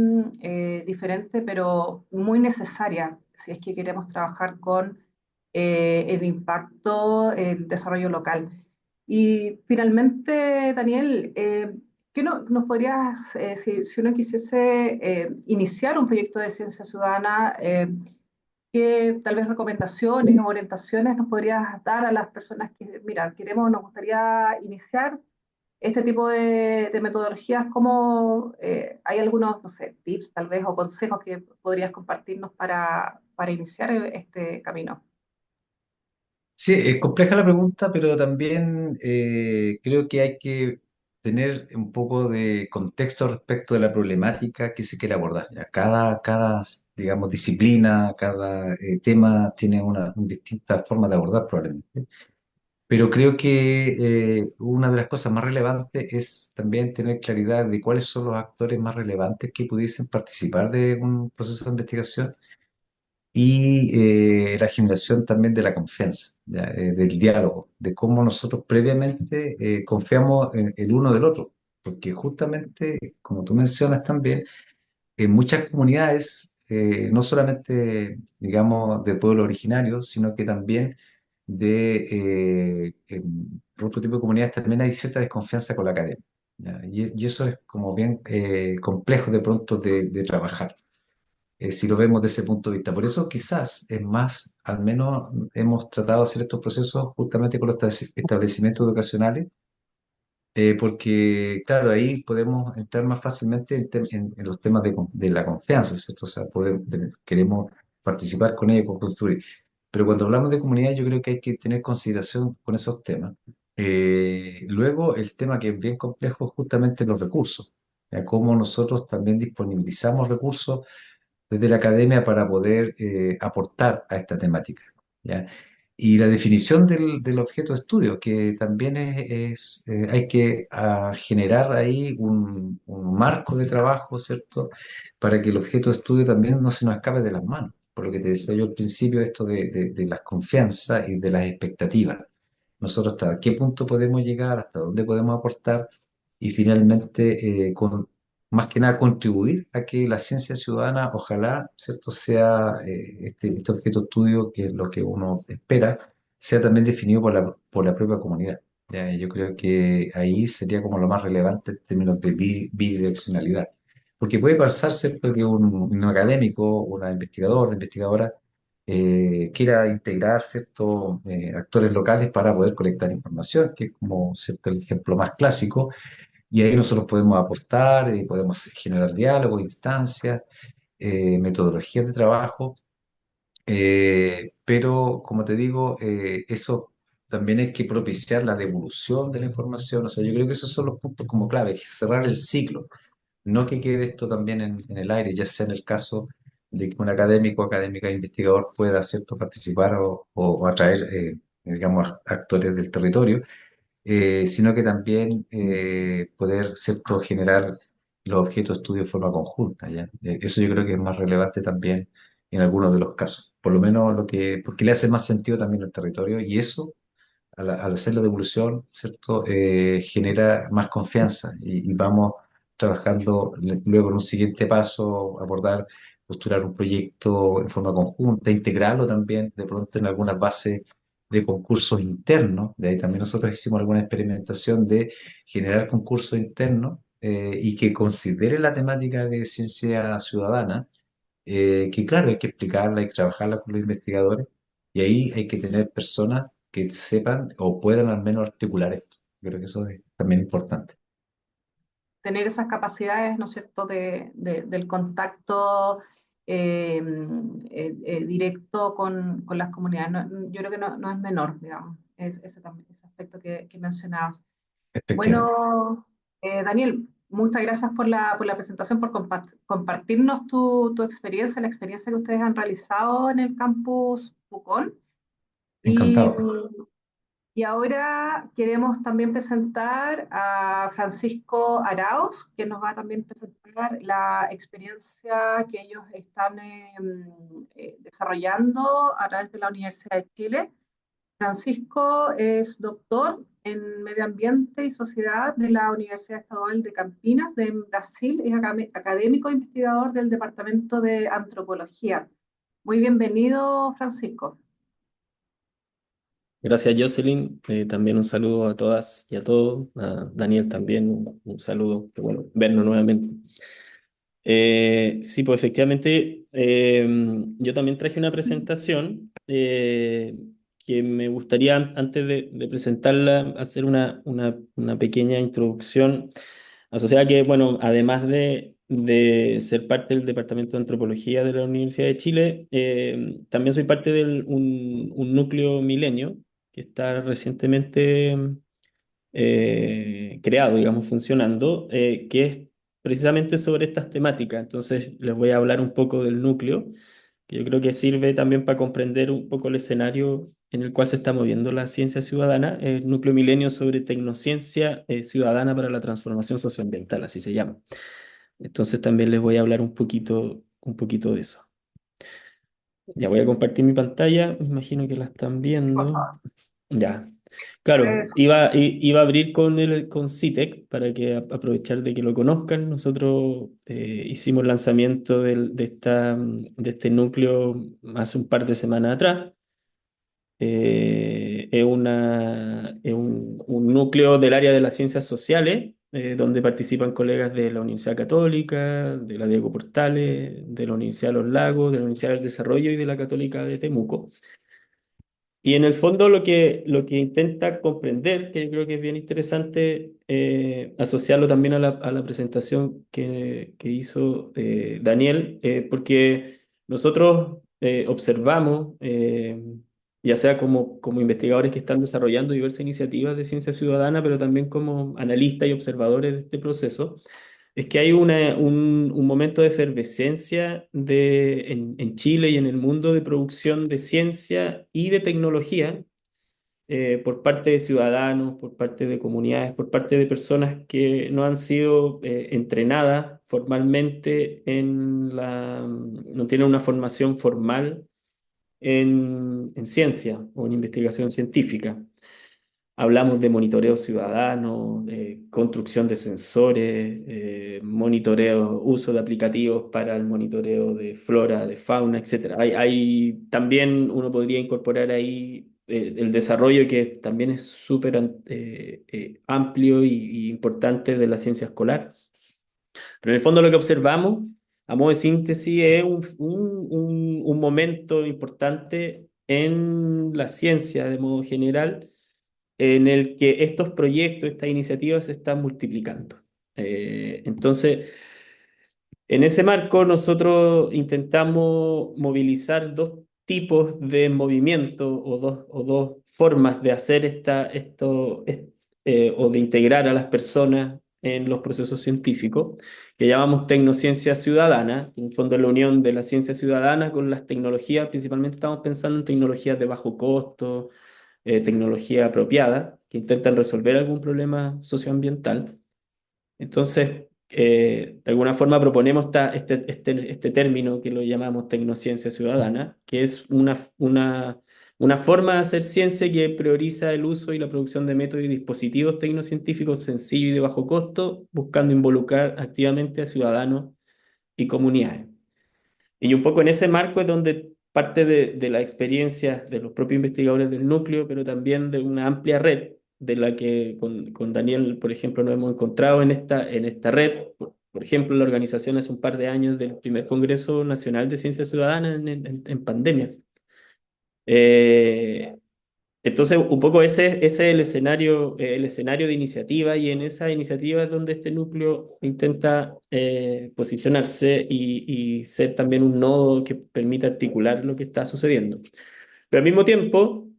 diferente, pero muy necesaria si es que queremos trabajar con el impacto, el desarrollo local. Y finalmente, Daniel, ¿qué nos podrías, si uno quisiese iniciar un proyecto de ciencia ciudadana, qué tal vez recomendaciones o orientaciones nos podrías dar a las personas que, mira, nos gustaría iniciar este tipo de metodologías? ¿Cómo hay algunos, no sé, tips tal vez o consejos que podrías compartirnos para iniciar este camino? Sí, es compleja la pregunta, pero también creo que hay que tener un poco de contexto respecto de la problemática que se quiere abordar. Ya, digamos, disciplina, cada tema tiene una distinta forma de abordar probablemente. Pero creo que una de las cosas más relevantes es también tener claridad de cuáles son los actores más relevantes que pudiesen participar de un proceso de investigación y la generación también de la confianza, ¿ya? Del diálogo, de cómo nosotros previamente confiamos en el uno del otro, porque justamente, como tú mencionas también, en muchas comunidades, no solamente, digamos, de pueblo originario, sino que también en otro tipo de comunidades también hay cierta desconfianza con la academia, ¿ya? Y eso es como bien complejo de pronto de trabajar si lo vemos desde ese punto de vista. Por eso quizás es más, al menos hemos tratado de hacer estos procesos justamente con los establecimientos educacionales, porque claro, ahí podemos entrar más fácilmente en los temas de la confianza, ¿cierto? O sea, queremos participar con ellos, con construir. Pero cuando hablamos de comunidad, yo creo que hay que tener consideración con esos temas. Luego, el tema que es bien complejo es justamente los recursos. ¿Ya? Cómo nosotros también disponibilizamos recursos desde la academia para poder aportar a esta temática, ¿ya? Y la definición del objeto de estudio, que también hay que generar ahí un marco de trabajo, ¿cierto? Para que el objeto de estudio también no se nos escape de las manos. Por lo que te decía yo al principio, esto de las confianzas y de las expectativas. Nosotros hasta qué punto podemos llegar, hasta dónde podemos aportar y finalmente más que nada contribuir a que la ciencia ciudadana, ojalá, ¿cierto?, sea este objeto de estudio, que es lo que uno espera, sea también definido por la propia comunidad. Ya, yo creo que ahí sería como lo más relevante en términos de bidireccionalidad. Porque puede pasar, ¿cierto?, que un académico, una investigador, una investigadora, quiera integrar ciertos actores locales para poder colectar información, que es como, ¿cierto?, el ejemplo más clásico, y ahí nosotros podemos aportar, podemos generar diálogo, instancias, metodologías de trabajo, pero como te digo, eso también hay que propiciar la devolución de la información. O sea, yo creo que esos son los puntos como clave, cerrar el ciclo, no que quede esto también en el aire, ya sea en el caso de que un académico, académica, investigador pueda, ¿cierto?, participar o atraer, digamos, actores del territorio, sino que también poder, ¿cierto?, generar los objetos de estudio de forma conjunta, ¿ya? Eso yo creo que es más relevante también en algunos de los casos, por lo menos porque le hace más sentido también al territorio y eso, al hacer la devolución, ¿cierto?, genera más confianza y vamos trabajando luego en un siguiente paso, abordar, postular un proyecto en forma conjunta, integrarlo también de pronto en algunas bases de concursos internos. De ahí también nosotros hicimos alguna experimentación de generar concursos internos y que considere la temática de ciencia ciudadana que claro, hay que explicarla, hay que trabajarla con los investigadores, y ahí hay que tener personas que sepan o puedan al menos articular esto. Creo que eso es también importante. Tener esas capacidades, ¿no es cierto?, del contacto eh, directo con las comunidades. Yo creo que no es menor, digamos, ese aspecto que mencionabas. Efectivamente. Bueno, Daniel, muchas gracias por la presentación, por compartirnos tu experiencia, la experiencia que ustedes han realizado en el campus Pucón. Y, Encantado. y ahora queremos también presentar a Francisco Arauz, que nos va a también presentar la experiencia que ellos están desarrollando a través de la Universidad de Chile. Francisco es doctor en Medio Ambiente y Sociedad de la Universidad Estadual de Campinas de Brasil. Es académico e investigador del Departamento de Antropología. Muy bienvenido, Francisco. Gracias, Jocelyn. También un saludo a todas y a todos. A Daniel también un saludo. Qué bueno vernos nuevamente. Sí, pues efectivamente, yo también traje una presentación que me gustaría, antes de presentarla, hacer una pequeña introducción asociada que, bueno, además de ser parte del Departamento de Antropología de la Universidad de Chile, también soy parte de un núcleo milenio que está recientemente creado, digamos, funcionando, que es precisamente sobre estas temáticas. Entonces, les voy a hablar un poco del núcleo, que yo creo que sirve también para comprender un poco el escenario en el cual se está moviendo la ciencia ciudadana, el núcleo milenio sobre tecnociencia ciudadana para la transformación socioambiental, así se llama. Entonces, también les voy a hablar un poquito de eso. Ya voy a compartir mi pantalla, me imagino que la están Sí, por viendo. favor. Ya. Claro, iba a abrir con CITEC para que aprovechar de que lo conozcan. Nosotros hicimos el lanzamiento de este núcleo hace un par de semanas atrás. Es un núcleo del área de las ciencias sociales, donde participan colegas de la Universidad Católica, de la Diego Portales, de la Universidad de Los Lagos, de la Universidad del Desarrollo y de la Católica de Temuco. Y en el fondo lo que intenta comprender, que yo creo que es bien interesante asociarlo también a la presentación que hizo Daniel, porque nosotros observamos, ya sea como investigadores que están desarrollando diversas iniciativas de ciencia ciudadana, pero también como analistas y observadores de este proceso, es que hay un momento de efervescencia en Chile y en el mundo de producción de ciencia y de tecnología por parte de ciudadanos, por parte de comunidades, por parte de personas que no han sido entrenadas formalmente no tienen una formación formal en ciencia o en investigación científica. Hablamos de monitoreo ciudadano, de construcción de sensores, monitoreo, uso de aplicativos para el monitoreo de flora, de fauna, etcétera. También uno podría incorporar ahí el desarrollo que también es súper amplio y importante de la ciencia escolar. Pero en el fondo lo que observamos, a modo de síntesis, es un momento importante en la ciencia de modo general en el que estos proyectos, estas iniciativas se están multiplicando. Entonces, en ese marco, nosotros intentamos movilizar dos tipos de movimiento o dos formas de hacer o de integrar a las personas en los procesos científicos, que llamamos tecnociencia ciudadana, en el fondo es la unión de la ciencia ciudadana con las tecnologías. Principalmente estamos pensando en tecnologías de bajo costo, tecnología apropiada, que intentan resolver algún problema socioambiental. Entonces, de alguna forma proponemos este término que lo llamamos tecnociencia ciudadana, que es una forma de hacer ciencia que prioriza el uso y la producción de métodos y dispositivos tecnocientíficos sencillos y de bajo costo, buscando involucrar activamente a ciudadanos y comunidades. Y un poco en ese marco es donde parte de la experiencia de los propios investigadores del núcleo, pero también de una amplia red de la que con Daniel, por ejemplo, nos hemos encontrado en esta red, por ejemplo, la organización hace un par de años del primer Congreso Nacional de Ciencia Ciudadana en pandemia. Eh, entonces, un poco ese es el escenario de iniciativa, y en esa iniciativa es donde este núcleo intenta posicionarse y ser también un nodo que permita articular lo que está sucediendo. Pero al mismo tiempo,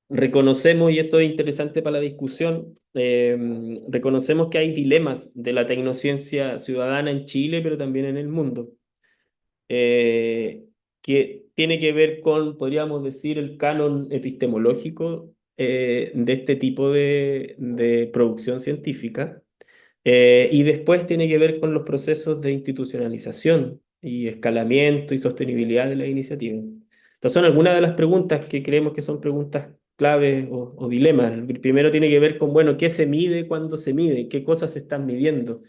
reconocemos, y esto es interesante para la discusión, reconocemos que hay dilemas de la tecnociencia ciudadana en Chile, pero también en el mundo, eh, que tiene que ver con, podríamos decir, el canon epistemológico de este tipo de producción científica. Y después tiene que ver con los procesos de institucionalización y escalamiento y sostenibilidad de la iniciativa. Entonces son algunas de las preguntas que creemos que son preguntas claves o dilemas. El primero tiene que ver con, bueno, ¿qué se mide cuando se mide? ¿Qué cosas se están midiendo?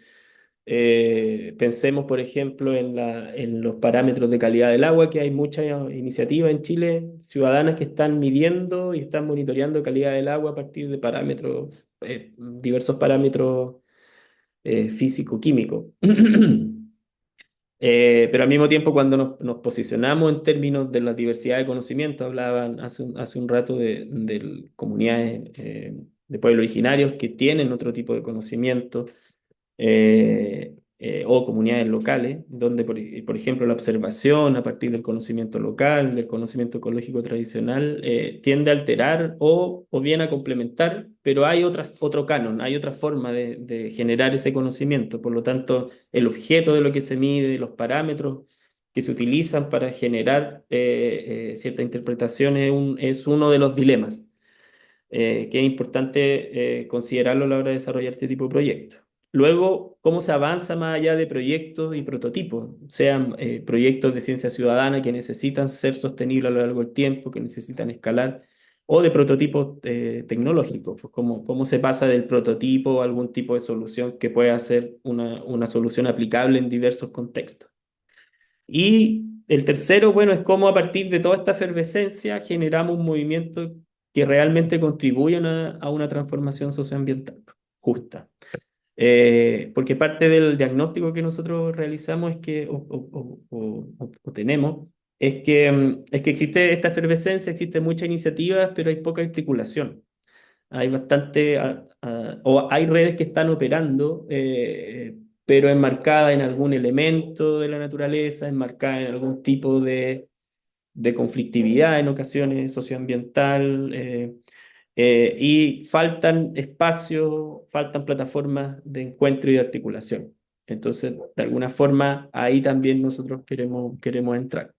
Pensemos, por ejemplo, en los parámetros de calidad del agua, que hay muchas iniciativas en Chile ciudadanas que están midiendo y están monitoreando calidad del agua a partir de parámetros, diversos parámetros físico-químico. Pero al mismo tiempo, cuando nos posicionamos en términos de la diversidad de conocimiento, hablaban hace un rato de comunidades de pueblos originarios que tienen otro tipo de conocimiento, o comunidades locales, donde, por ejemplo, la observación a partir del conocimiento local, del conocimiento ecológico tradicional, tiende a alterar o bien a complementar, pero hay otro canon, hay otra forma de generar ese conocimiento. Por lo tanto, el objeto de lo que se mide, los parámetros que se utilizan para generar cierta interpretación es uno de los dilemas que es importante considerarlo a la hora de desarrollar este tipo de proyectos. Luego, cómo se avanza más allá de proyectos y prototipos, sean proyectos de ciencia ciudadana que necesitan ser sostenibles a lo largo del tiempo, que necesitan escalar, o de prototipos tecnológicos, pues cómo se pasa del prototipo a algún tipo de solución que pueda ser una solución aplicable en diversos contextos. Y el tercero, bueno, es cómo a partir de toda esta efervescencia generamos un movimiento que realmente contribuye a una transformación socioambiental justa. Porque parte del diagnóstico que nosotros realizamos es que, o tenemos, es que existe esta efervescencia, existe mucha iniciativa, pero hay poca articulación. Hay bastante, o hay redes que están operando, pero enmarcada en algún elemento de la naturaleza, enmarcada en algún tipo de conflictividad en ocasiones socioambiental, y faltan espacios, faltan plataformas de encuentro y de articulación. Entonces, de alguna forma, ahí también nosotros queremos entrar.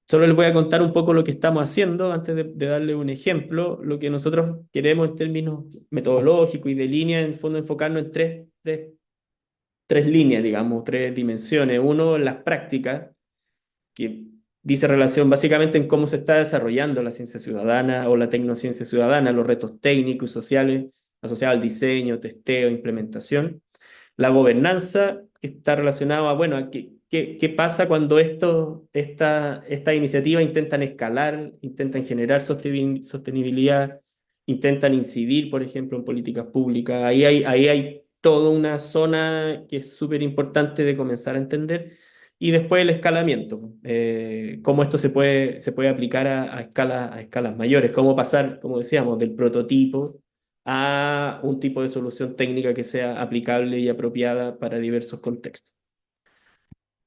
Solo les voy a contar un poco lo que estamos haciendo antes de darle un ejemplo. Lo que nosotros queremos en términos metodológicos y de línea, en el fondo, enfocarnos en tres líneas, digamos, tres dimensiones. Uno, las prácticas, que dice relación básicamente en cómo se está desarrollando la ciencia ciudadana o la tecnociencia ciudadana, los retos técnicos y sociales asociados al diseño, testeo, implementación. La gobernanza, que está relacionada a, bueno, a qué pasa cuando esta iniciativa intentan escalar, intentan generar sostenibilidad, intentan incidir, por ejemplo, en políticas públicas. Ahí hay toda una zona que es súper importante de comenzar a entender. Y después el escalamiento, cómo esto se puede aplicar a escalas mayores, cómo pasar, como decíamos, del prototipo a un tipo de solución técnica que sea aplicable y apropiada para diversos contextos.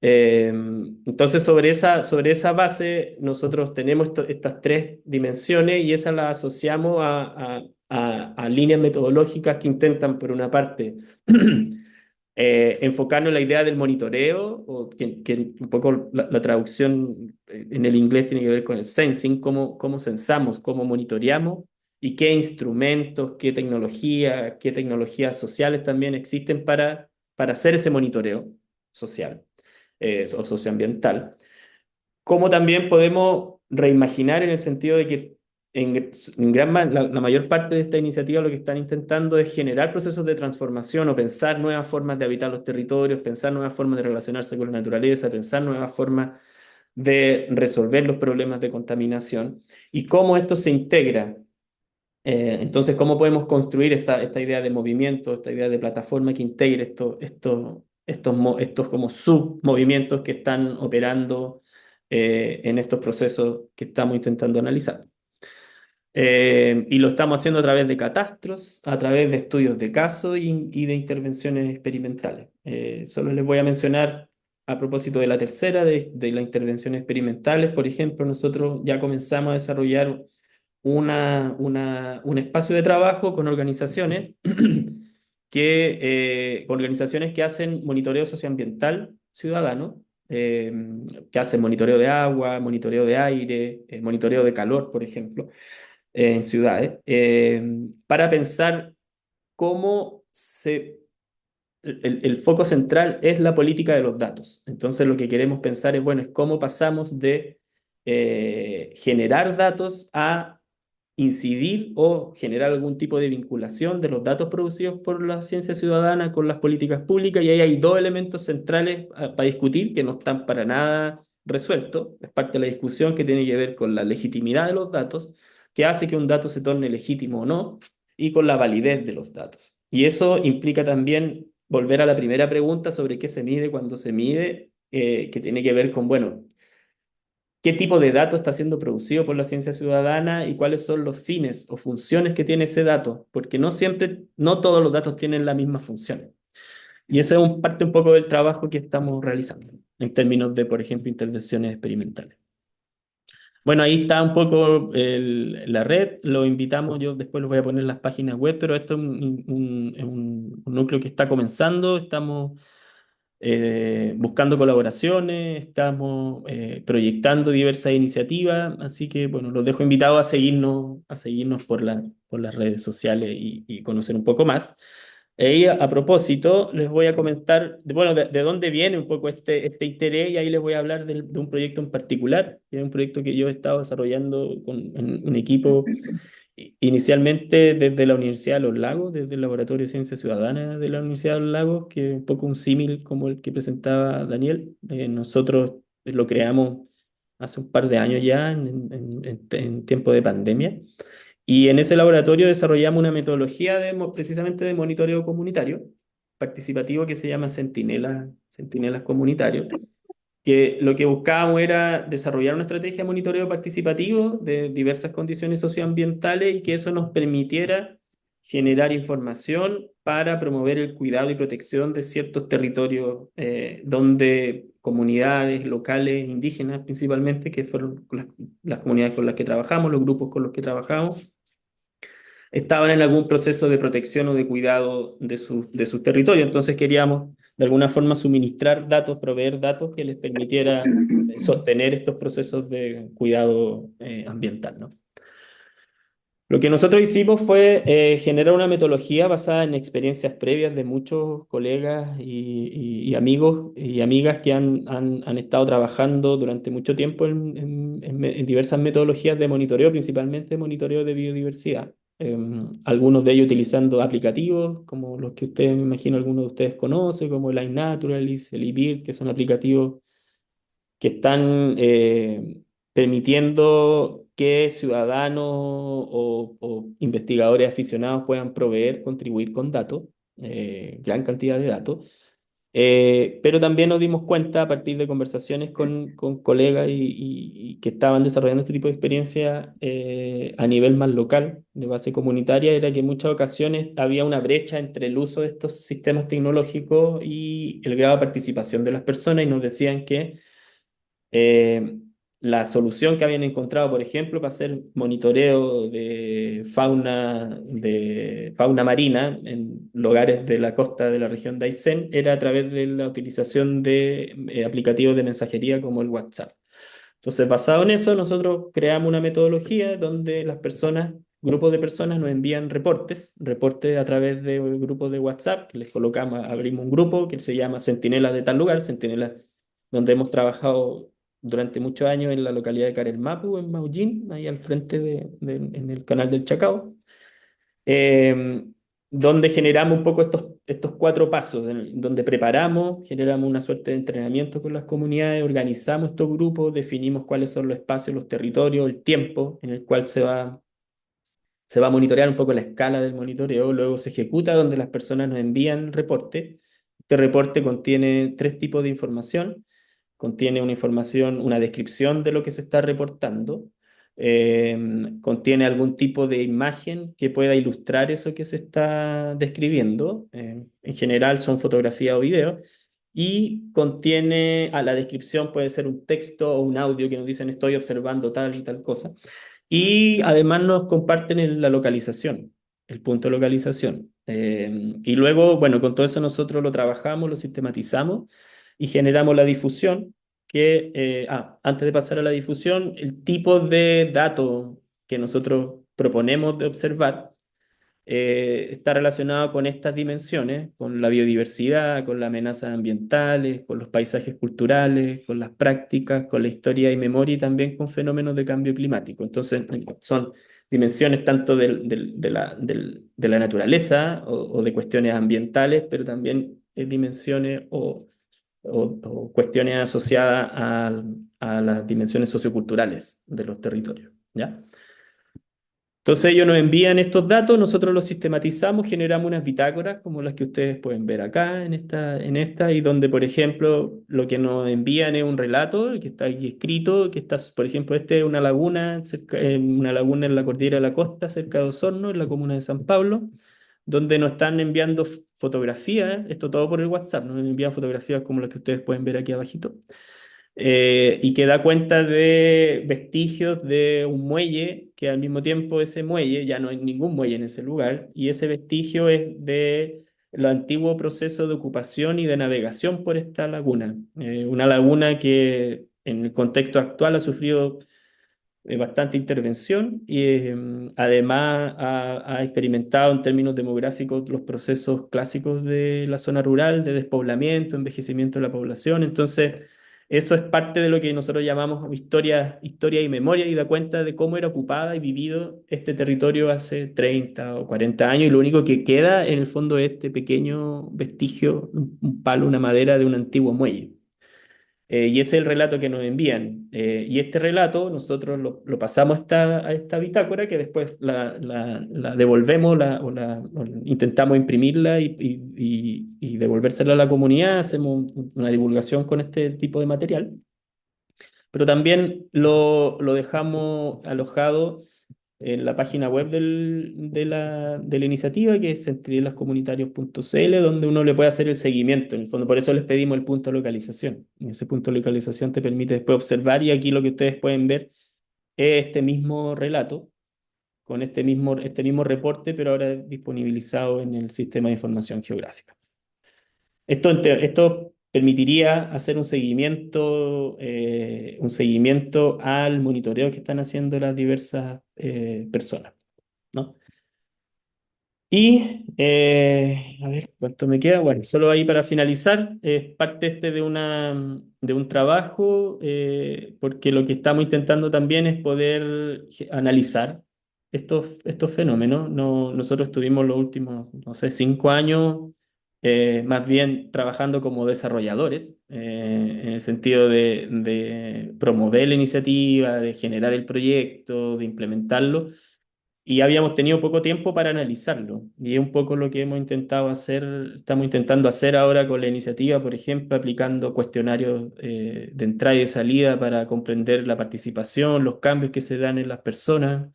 Entonces, sobre esa base, nosotros tenemos estas tres dimensiones y esas las asociamos a líneas metodológicas que intentan, por una parte, enfocarnos en la idea del monitoreo, o que un poco la traducción en el inglés tiene que ver con el sensing, cómo sensamos, cómo monitoreamos y qué instrumentos, qué tecnologías sociales también existen para hacer ese monitoreo social o socioambiental. Cómo también podemos reimaginar en el sentido de que la mayor parte de esta iniciativa lo que están intentando es generar procesos de transformación o pensar nuevas formas de habitar los territorios, pensar nuevas formas de relacionarse con la naturaleza, pensar nuevas formas de resolver los problemas de contaminación y cómo esto se integra Entonces, ¿cómo podemos construir esta idea de movimiento, esta idea de plataforma que integre estos como submovimientos que están operando en estos procesos que estamos intentando analizar? Y lo estamos haciendo a través de catastros, a través de estudios de caso y de intervenciones experimentales. Solo les voy a mencionar a propósito de la tercera, de las intervenciones experimentales. Por ejemplo, nosotros ya comenzamos a desarrollar un espacio de trabajo con organizaciones que hacen monitoreo socioambiental ciudadano, eh, que hacen monitoreo de agua, monitoreo de aire, monitoreo de calor, por ejemplo, en ciudades, para pensar cómo el foco central es la política de los datos. Entonces lo que queremos pensar es, bueno, es cómo pasamos de generar datos a incidir o generar algún tipo de vinculación de los datos producidos por la ciencia ciudadana con las políticas públicas, y ahí hay dos elementos centrales para discutir que no están para nada resueltos. Es parte de la discusión que tiene que ver con la legitimidad de los datos, que hace que un dato se torne legítimo o no, y con la validez de los datos. Y eso implica también volver a la primera pregunta sobre qué se mide cuando se mide, que tiene que ver con, bueno, qué tipo de dato está siendo producido por la ciencia ciudadana y cuáles son los fines o funciones que tiene ese dato, porque no siempre, no todos los datos tienen la misma función. Y eso es parte un poco del trabajo que estamos realizando en términos de, por ejemplo, intervenciones experimentales. Bueno, ahí está un poco la red, lo invitamos, yo después les voy a poner las páginas web, pero esto es un núcleo que está comenzando, estamos buscando colaboraciones, estamos proyectando diversas iniciativas, así que bueno, los dejo invitados a seguirnos por las redes sociales y conocer un poco más. Y a propósito, les voy a comentar, bueno, de dónde viene un poco este interés, y ahí les voy a hablar de un proyecto en particular, que es un proyecto que yo he estado desarrollando en un equipo inicialmente desde la Universidad de los Lagos, desde el Laboratorio de Ciencia Ciudadana de la Universidad de los Lagos, que es un poco un símil como el que presentaba Daniel. Nosotros lo creamos hace un par de años ya, en tiempo de pandemia. Y en ese laboratorio desarrollamos una metodología precisamente de monitoreo comunitario participativo que se llama Centinelas Comunitarios, que lo que buscábamos era desarrollar una estrategia de monitoreo participativo de diversas condiciones socioambientales y que eso nos permitiera generar información para promover el cuidado y protección de ciertos territorios donde comunidades locales, indígenas principalmente, que fueron las comunidades con las que trabajamos, los grupos con los que trabajamos, estaban en algún proceso de protección o de cuidado de sus territorios. Entonces queríamos de alguna forma suministrar datos, proveer datos que les permitiera sostener estos procesos de cuidado ambiental, ¿no? Lo que nosotros hicimos fue generar una metodología basada en experiencias previas de muchos colegas y amigos y amigas que han estado trabajando durante mucho tiempo en diversas metodologías de monitoreo, principalmente monitoreo de biodiversidad. Algunos de ellos utilizando aplicativos, como los que ustedes, me imagino, algunos de ustedes conocen, como el iNaturalist, el eBird, que son aplicativos que están permitiendo que ciudadanos o investigadores aficionados puedan proveer, contribuir con datos, gran cantidad de datos. Pero también nos dimos cuenta a partir de conversaciones con colegas y que estaban desarrollando este tipo de experiencia a nivel más local, de base comunitaria, era que en muchas ocasiones había una brecha entre el uso de estos sistemas tecnológicos y el grado de participación de las personas, y nos decían que eh, la solución que habían encontrado, por ejemplo, para hacer monitoreo de fauna marina en lugares de la costa de la región de Aysén, era a través de la utilización de aplicativos de mensajería como el WhatsApp. Entonces, basado en eso, nosotros creamos una metodología donde las personas, grupos de personas nos envían reportes a través de grupos de WhatsApp, que les colocamos, abrimos un grupo que se llama Centinelas de tal lugar, Centinelas, donde hemos trabajado durante muchos años en la localidad de Carelmapu, en Maullín, ahí al frente en el canal del Chacao, eh, donde generamos un poco estos cuatro pasos, donde preparamos, generamos una suerte de entrenamiento con las comunidades, organizamos estos grupos, definimos cuáles son los espacios, los territorios, el tiempo en el cual se va Se va a monitorear un poco la escala del monitoreo, luego se ejecuta donde las personas nos envían reporte. Este reporte contiene tres tipos de información. Contiene una información, una descripción de lo que se está reportando. Contiene algún tipo de imagen que pueda ilustrar eso que se está describiendo. En general son fotografías o videos. Y contiene, a la descripción puede ser un texto o un audio que nos dicen estoy observando tal y tal cosa. Y además nos comparten la localización, el punto de localización. Y luego, bueno, con todo eso nosotros lo trabajamos, lo sistematizamos y generamos la difusión, antes de pasar a la difusión, el tipo de datos que nosotros proponemos de observar está relacionado con estas dimensiones, con la biodiversidad, con las amenazas ambientales, con los paisajes culturales, con las prácticas, con la historia y memoria y también con fenómenos de cambio climático. Entonces, son dimensiones tanto de la naturaleza o de cuestiones ambientales, pero también dimensiones o cuestiones asociadas a las dimensiones socioculturales de los territorios, ¿ya? Entonces ellos nos envían estos datos, nosotros los sistematizamos, generamos unas bitácoras como las que ustedes pueden ver acá en esta, y donde, por ejemplo, lo que nos envían es un relato que está aquí escrito, que está, por ejemplo, este es una laguna en la cordillera de la Costa, cerca de Osorno, en la comuna de San Pablo, donde nos están enviando fotografías, esto todo por el WhatsApp, nos envían fotografías como las que ustedes pueden ver aquí abajito, y que da cuenta de vestigios de un muelle, que al mismo tiempo ese muelle, ya no hay ningún muelle en ese lugar, y ese vestigio es de el antiguo proceso de ocupación y de navegación por esta laguna. Una laguna que en el contexto actual ha sufrido bastante intervención y además ha experimentado en términos demográficos los procesos clásicos de la zona rural, de despoblamiento, envejecimiento de la población. Entonces, eso es parte de lo que nosotros llamamos historia y memoria, y da cuenta de cómo era ocupada y vivido este territorio hace 30 o 40 años, y lo único que queda en el fondo es este pequeño vestigio, un palo, una madera de un antiguo muelle. Y ese es el relato que nos envían. Y este relato nosotros lo pasamos a esta bitácora, que después la devolvemos o intentamos imprimirla y devolvérsela a la comunidad. Hacemos una divulgación con este tipo de material. Pero también lo dejamos alojado en la página web de la iniciativa, que es centinelacomunitarios.cl, donde uno le puede hacer el seguimiento. En el fondo, por eso les pedimos el punto de localización. Y ese punto de localización te permite después observar, y aquí lo que ustedes pueden ver es este mismo relato, con este mismo reporte, pero ahora disponibilizado en el sistema de información geográfica. Esto permitiría hacer un seguimiento al monitoreo que están haciendo las diversas personas, ¿no? Y, a ver, ¿cuánto me queda? Bueno, solo ahí para finalizar, es parte de un trabajo, porque lo que estamos intentando también es poder analizar estos fenómenos. No, nosotros estuvimos los últimos, no sé, 5 años, más bien trabajando como desarrolladores, en el sentido de promover la iniciativa, de generar el proyecto, de implementarlo, y habíamos tenido poco tiempo para analizarlo. Y es un poco lo que estamos intentando hacer ahora con la iniciativa, por ejemplo, aplicando cuestionarios de entrada y de salida para comprender la participación, los cambios que se dan en las personas,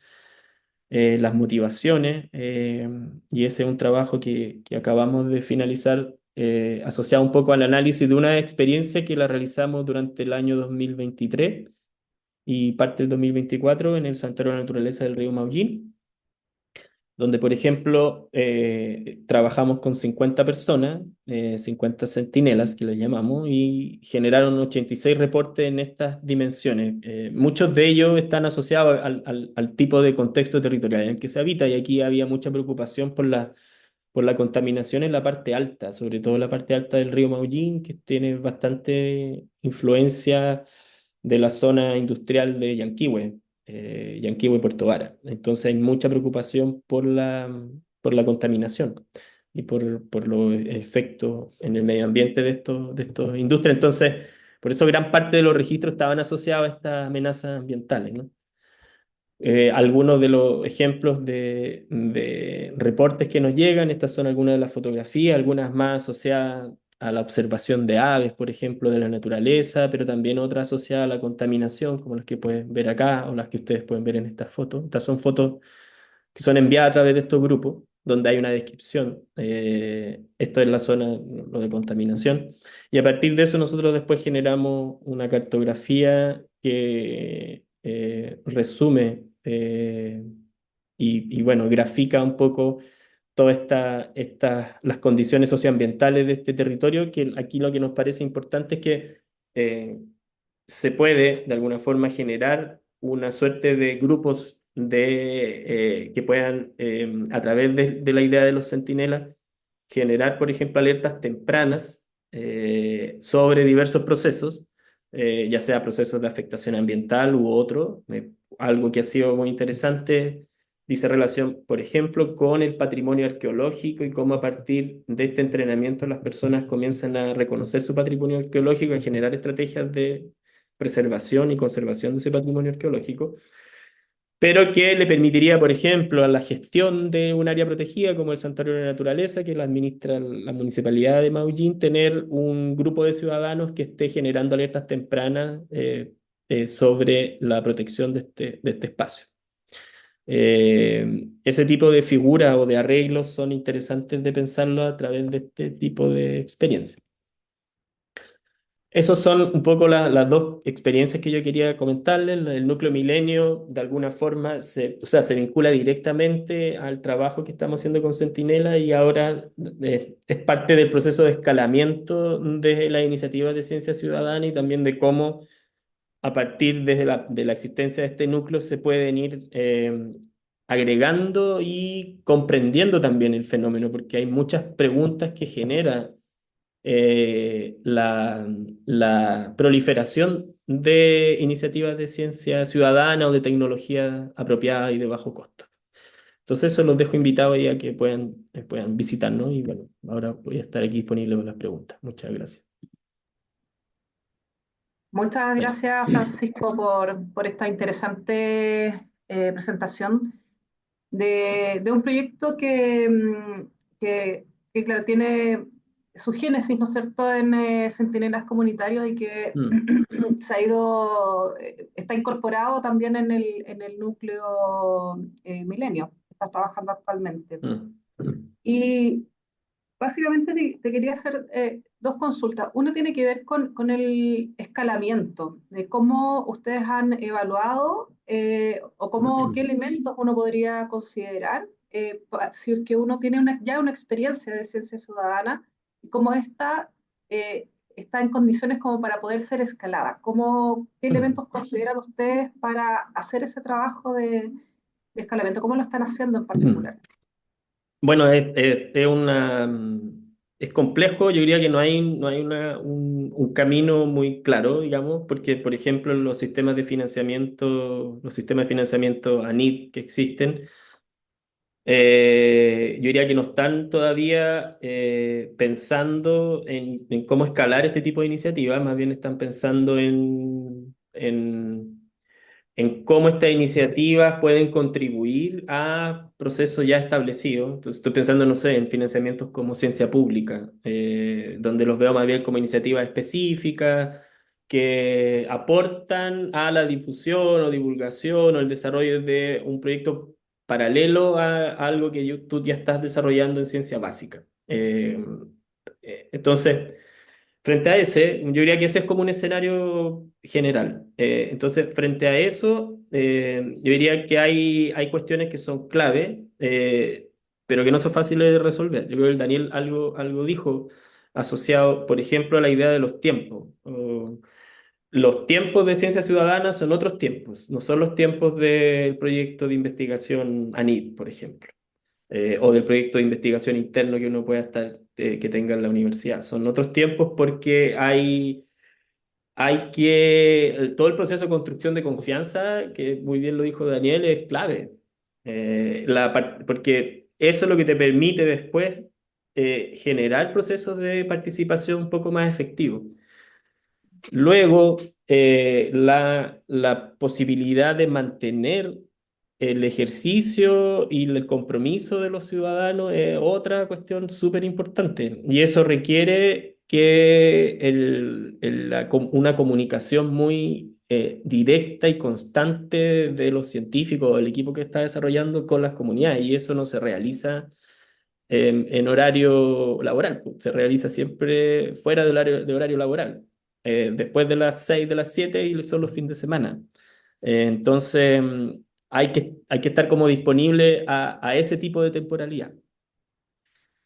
las motivaciones. Y ese es un trabajo que acabamos de finalizar, asociado un poco al análisis de una experiencia que la realizamos durante el año 2023 y parte del 2024 en el Santuario de la Naturaleza del río Maullín, donde, por ejemplo, trabajamos con 50 personas, 50 centinelas que les llamamos, y generaron 86 reportes en estas dimensiones. Muchos de ellos están asociados al tipo de contexto territorial en el que se habita, y aquí había mucha preocupación por la contaminación en la parte alta, sobre todo la parte alta del río Maullín, que tiene bastante influencia de la zona industrial de Yanquihue, Yanquihue y Puerto Vara. Entonces hay mucha preocupación por la contaminación y por los efectos en el medio ambiente de estos industrias. Entonces, por eso gran parte de los registros estaban asociados a estas amenazas ambientales, ¿no? Algunos de los ejemplos de reportes que nos llegan, estas son algunas de las fotografías, algunas más asociadas a la observación de aves, por ejemplo, de la naturaleza, pero también otras asociadas a la contaminación, como las que pueden ver acá o las que ustedes pueden ver en estas fotos. Estas son fotos que son enviadas a través de estos grupos, donde hay una descripción. Esto es la zona, lo de contaminación. Y a partir de eso nosotros después generamos una cartografía que resume bueno, grafica un poco todas las condiciones socioambientales de este territorio, que aquí lo que nos parece importante es que eh, se puede de alguna forma generar una suerte de grupos que puedan, a través de la idea de los centinelas, generar, por ejemplo, alertas tempranas sobre diversos procesos, ya sea procesos de afectación ambiental u otro. Algo que ha sido muy interesante dice relación, por ejemplo, con el patrimonio arqueológico y cómo a partir de este entrenamiento las personas comienzan a reconocer su patrimonio arqueológico y a generar estrategias de preservación y conservación de ese patrimonio arqueológico, pero que le permitiría, por ejemplo, a la gestión de un área protegida como el Santuario de la Naturaleza, que la administra la Municipalidad de Maullín, tener un grupo de ciudadanos que esté generando alertas tempranas sobre la protección de este espacio. Ese tipo de figuras o de arreglos son interesantes de pensarlo a través de este tipo de experiencias. Esas son un poco las dos experiencias que yo quería comentarles. El núcleo milenio, de alguna forma, o sea, se vincula directamente al trabajo que estamos haciendo con Centinela y ahora es parte del proceso de escalamiento de las iniciativas de ciencia ciudadana y también de cómo a partir de la existencia de este núcleo se pueden ir agregando y comprendiendo también el fenómeno, porque hay muchas preguntas que genera la proliferación de iniciativas de ciencia ciudadana o de tecnología apropiada y de bajo costo. Entonces, eso los dejo invitados ya que puedan visitarnos y bueno, ahora voy a estar aquí disponible para las preguntas. Muchas gracias. Muchas Dale. gracias, Francisco, por esta interesante presentación de un proyecto que, claro, tiene su génesis, ¿no es cierto?, en centinelas comunitarios y que Mm, se ha ido, está incorporado también en el núcleo Milenio, que está trabajando actualmente. mm, mm, Y básicamente te quería hacer dos consultas. Una tiene que ver con el escalamiento, de cómo ustedes han evaluado o qué elementos uno podría considerar si es que uno tiene ya una experiencia de ciencia ciudadana y cómo esta está en condiciones como para poder ser escalada. ¿Qué mm. elementos consideran ustedes para hacer ese trabajo de escalamiento? ¿Cómo lo están haciendo en Mm. particular? Bueno, es complejo, yo diría que no hay un camino muy claro, digamos, porque, por ejemplo, los sistemas de financiamiento ANID que existen, yo diría que no están todavía pensando en cómo escalar este tipo de iniciativas, más bien están pensando en cómo estas iniciativas pueden contribuir a procesos ya establecidos. Entonces, estoy pensando, no sé, en financiamientos como ciencia pública, donde los veo más bien como iniciativas específicas que aportan a la difusión o divulgación o el desarrollo de un proyecto paralelo a algo que tú ya estás desarrollando en ciencia básica. Entonces, frente a ese, yo diría que ese es como un escenario general. Entonces, frente a eso, yo diría que hay cuestiones que son clave, pero que no son fáciles de resolver. Yo creo que el Daniel algo dijo asociado, por ejemplo, a la idea de los tiempos. Los tiempos de ciencia ciudadana son otros tiempos, no son los tiempos del proyecto de investigación ANID, por ejemplo, o del proyecto de investigación interno que uno pueda que tenga en la universidad. Son otros tiempos porque todo el proceso de construcción de confianza, que muy bien lo dijo Daniel, es clave. Porque eso es lo que te permite después generar procesos de participación un poco más efectivos. Luego, la posibilidad de mantener el ejercicio y el compromiso de los ciudadanos es otra cuestión súper importante. Y eso requiere que una comunicación muy directa y constante de los científicos o el equipo que está desarrollando con las comunidades. Y eso no se realiza en horario laboral, pues. Se realiza siempre fuera de horario laboral, después de las 6 de las 7 y son los fines de semana. Entonces, hay que estar como disponible a ese tipo de temporalidad.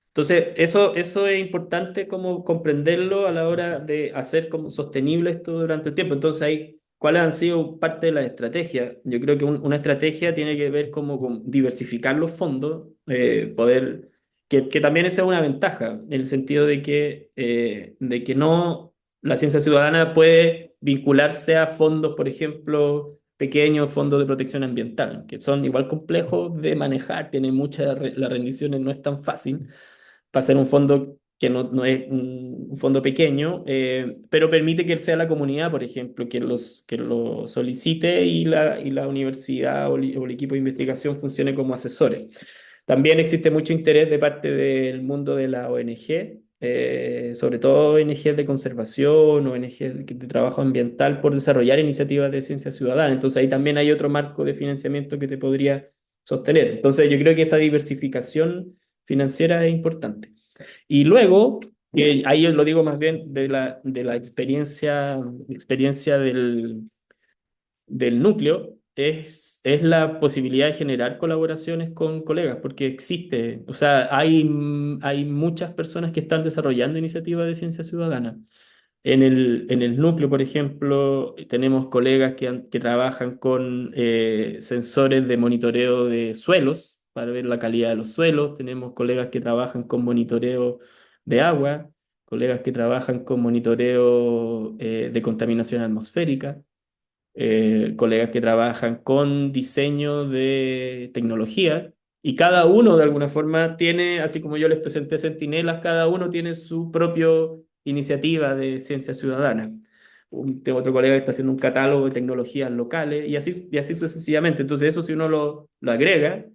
Entonces, eso es importante como comprenderlo a la hora de hacer como sostenible esto durante el tiempo. Entonces, ¿cuáles han sido parte de la estrategia? Yo creo que una estrategia tiene que ver como con diversificar los fondos, poder, que también esa es una ventaja, en el sentido de que no, la ciencia ciudadana puede vincularse a fondos, por ejemplo, pequeños fondos de protección ambiental, que son igual complejos de manejar, tienen las rendiciones no es tan fácil para ser un fondo que no es un fondo pequeño, pero permite que sea la comunidad, por ejemplo, que lo solicite y la universidad o el equipo de investigación funcione como asesores. También existe mucho interés de parte del mundo de la ONG, sobre todo ONG de conservación, ONG de trabajo ambiental, por desarrollar iniciativas de ciencia ciudadana. Entonces ahí también hay otro marco de financiamiento que te podría sostener. Entonces yo creo que esa diversificación financiera es importante. Y luego, ahí yo lo digo más bien de la experiencia del núcleo, es la posibilidad de generar colaboraciones con colegas, porque existe, o sea, hay muchas personas que están desarrollando iniciativas de ciencia ciudadana. En el núcleo, por ejemplo, tenemos colegas que trabajan con sensores de monitoreo de suelos para ver la calidad de los suelos. Tenemos colegas que trabajan con monitoreo de agua, colegas que trabajan con monitoreo de contaminación atmosférica, colegas que trabajan con diseño de tecnología. Y cada uno de alguna forma tiene, así como yo les presenté Centinelas, cada uno tiene su propia iniciativa de ciencia ciudadana. Tengo otro colega que está haciendo un catálogo de tecnologías locales y así sucesivamente. Entonces eso si uno lo agrega,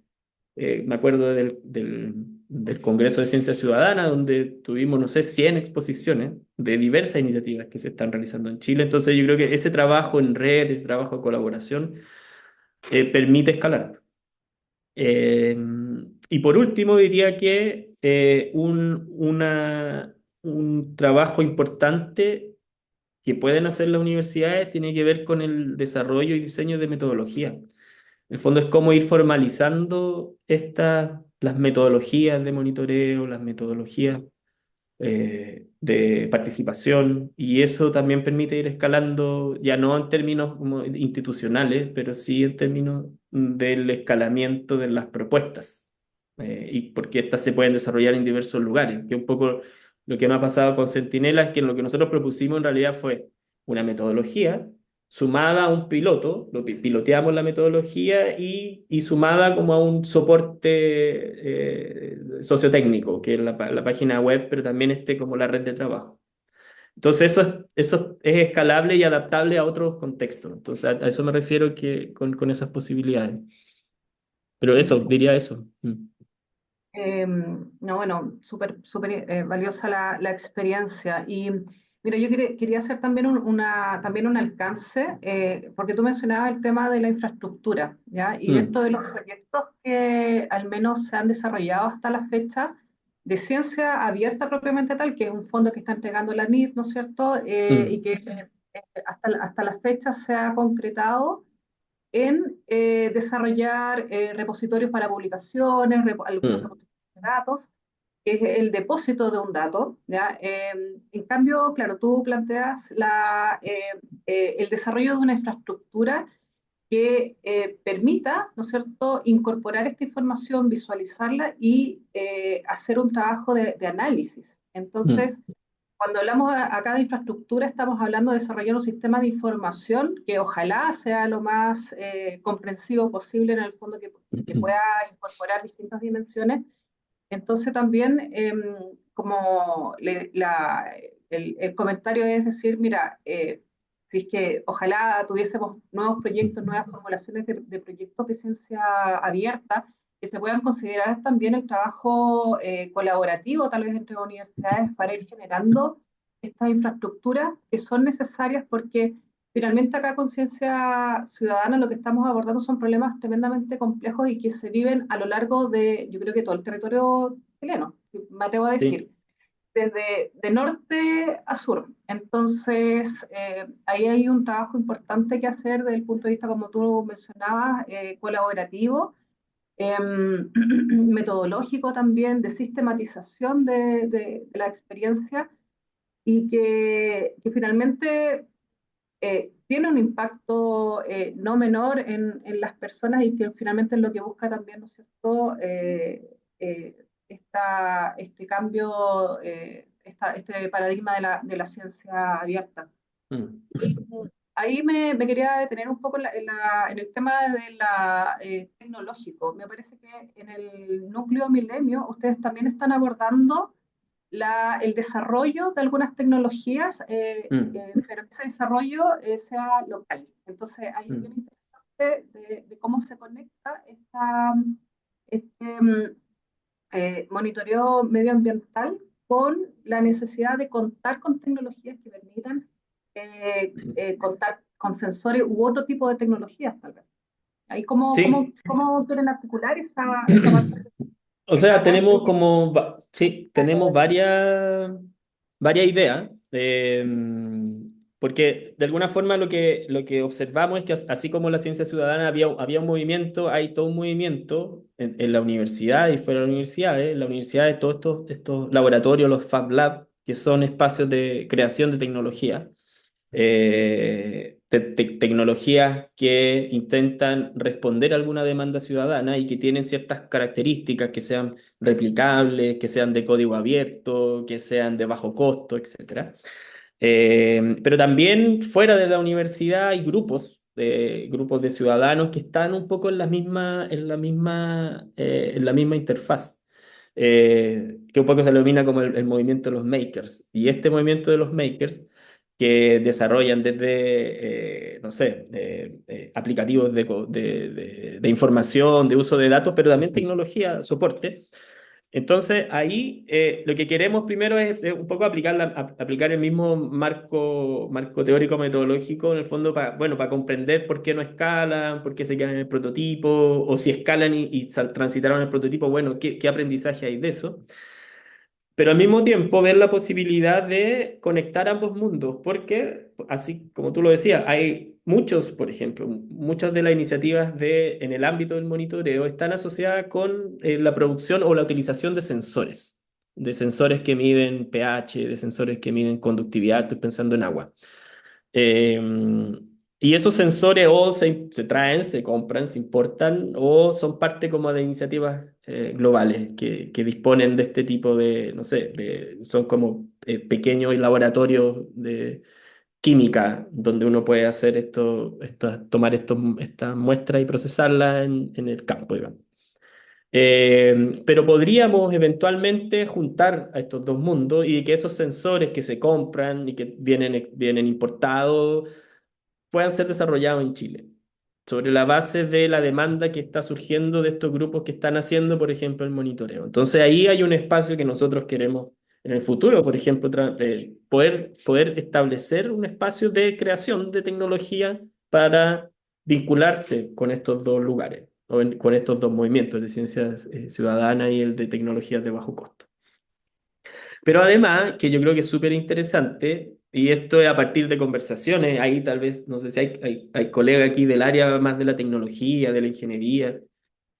me acuerdo del Congreso de Ciencia Ciudadana, donde tuvimos, no sé, 100 exposiciones de diversas iniciativas que se están realizando en Chile. Entonces yo creo que ese trabajo en red, ese trabajo de colaboración, permite escalar. Eh, y por último, diría que un trabajo importante que pueden hacer las universidades tiene que ver con el desarrollo y diseño de metodología. En el fondo es cómo ir formalizando las metodologías de monitoreo, las metodologías de participación, y eso también permite ir escalando, ya no en términos como institucionales, pero sí en términos del escalamiento de las propuestas, y porque estas se pueden desarrollar en diversos lugares, que un poco lo que nos ha pasado con Centinela es que lo que nosotros propusimos en realidad fue una metodología sumada a un piloto, piloteamos la metodología y sumada como a un soporte sociotécnico, que es la página web, pero también como la red de trabajo. Entonces eso es escalable y adaptable a otros contextos. Entonces a eso me refiero con esas posibilidades. Pero eso, diría eso. No, bueno, súper súper valiosa la experiencia. Y mira, yo quería hacer también también un alcance, porque tú mencionabas el tema de la infraestructura, ¿ya? Y Mm, dentro de los proyectos que al menos se han desarrollado hasta la fecha, de ciencia abierta propiamente tal, que es un fondo que está entregando la NIT, ¿no es cierto? Y mm, que hasta la fecha se ha concretado en desarrollar repositorios para publicaciones, algunos mm, repositorios de datos, que es el depósito de un dato, ¿ya? En cambio, claro, tú planteas el desarrollo de una infraestructura que permita, ¿no es cierto?, incorporar esta información, visualizarla y hacer un trabajo de análisis. mm, Entonces, cuando hablamos acá de infraestructura, estamos hablando de desarrollar un sistema de información que ojalá sea lo más comprensivo posible en el fondo, que mm, pueda incorporar distintas dimensiones. Entonces también, como el comentario es decir, mira, si es que ojalá tuviésemos nuevos proyectos, nuevas formulaciones de proyectos de ciencia abierta, que se puedan considerar también el trabajo colaborativo, tal vez entre universidades, para ir generando estas infraestructuras que son necesarias porque finalmente acá con Ciencia Ciudadana lo que estamos abordando son problemas tremendamente complejos y que se viven a lo largo de, yo creo que todo el territorio chileno, me atrevo a Sí. decir desde de norte a sur. Entonces, ahí hay un trabajo importante que hacer desde el punto de vista, como tú mencionabas, colaborativo, eh, metodológico también, de sistematización de la experiencia y que finalmente tiene un impacto no menor en las personas y que finalmente es lo que busca también, ¿no es cierto?, este cambio, este paradigma de la ciencia abierta. Mm. Y ahí me quería detener un poco en el tema de la, tecnológico. Me parece que en el núcleo Milenio ustedes también están abordando el desarrollo de algunas tecnologías, Mm. pero que ese desarrollo sea local. Entonces, ahí es bien Mm. interesante de cómo se conecta este monitoreo medioambiental con la necesidad de contar con tecnologías que permitan contar con sensores u otro tipo de tecnologías, tal vez. Ahí, Sí. ¿cómo quieren articular esa parte O sea, cada tenemos proyecto? como, sí, tenemos varias ideas, porque de alguna forma lo que observamos es que así como la ciencia ciudadana había un movimiento, hay todo un movimiento en la universidad y fuera de la universidad, en la universidad de todos estos laboratorios, los Fab Lab, que son espacios de creación de tecnología tecnologías que intentan responder a alguna demanda ciudadana y que tienen ciertas características que sean replicables, que sean de código abierto, que sean de bajo costo, etcétera. Pero también fuera de la universidad hay grupos de ciudadanos que están un poco en la misma interfaz. Que un poco se denomina como el movimiento de los makers. Y este movimiento de los makers que desarrollan desde, no sé, aplicativos de información, de uso de datos, pero también tecnología, soporte. Entonces, ahí lo que queremos primero es un poco aplicar el mismo marco teórico metodológico, en el fondo, para comprender por qué no escalan, por qué se quedan en el prototipo, o si escalan y transitaron el prototipo, bueno, ¿qué aprendizaje hay de eso? Pero al mismo tiempo ver la posibilidad de conectar ambos mundos, porque así como tú lo decías, hay muchos, por ejemplo, muchas de las iniciativas en el ámbito del monitoreo están asociadas con la producción o la utilización de sensores que miden pH, de sensores que miden conductividad, estoy pensando en agua. Eh, y esos sensores o se traen, se compran, se importan o son parte como de iniciativas globales que disponen de este tipo de, no sé, son como pequeños laboratorios de química donde uno puede hacer tomar estas muestras y procesarlas en el campo, digamos. Pero podríamos eventualmente juntar a estos dos mundos y que esos sensores que se compran y que vienen importados puedan ser desarrollados en Chile, sobre la base de la demanda que está surgiendo de estos grupos que están haciendo, por ejemplo, el monitoreo. Entonces ahí hay un espacio que nosotros queremos en el futuro, por ejemplo, poder establecer un espacio de creación de tecnología para vincularse con estos dos lugares, con estos dos movimientos, el de ciencias ciudadanas y el de tecnologías de bajo costo. Pero además, que yo creo que es súper interesante, y esto es a partir de conversaciones, ahí tal vez, no sé si hay colegas aquí del área más de la tecnología, de la ingeniería,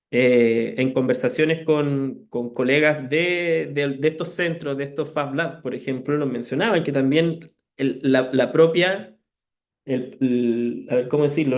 en conversaciones con colegas de estos centros, de estos Fab Labs, por ejemplo, nos mencionaban que también la propia, a ver, ¿cómo decirlo?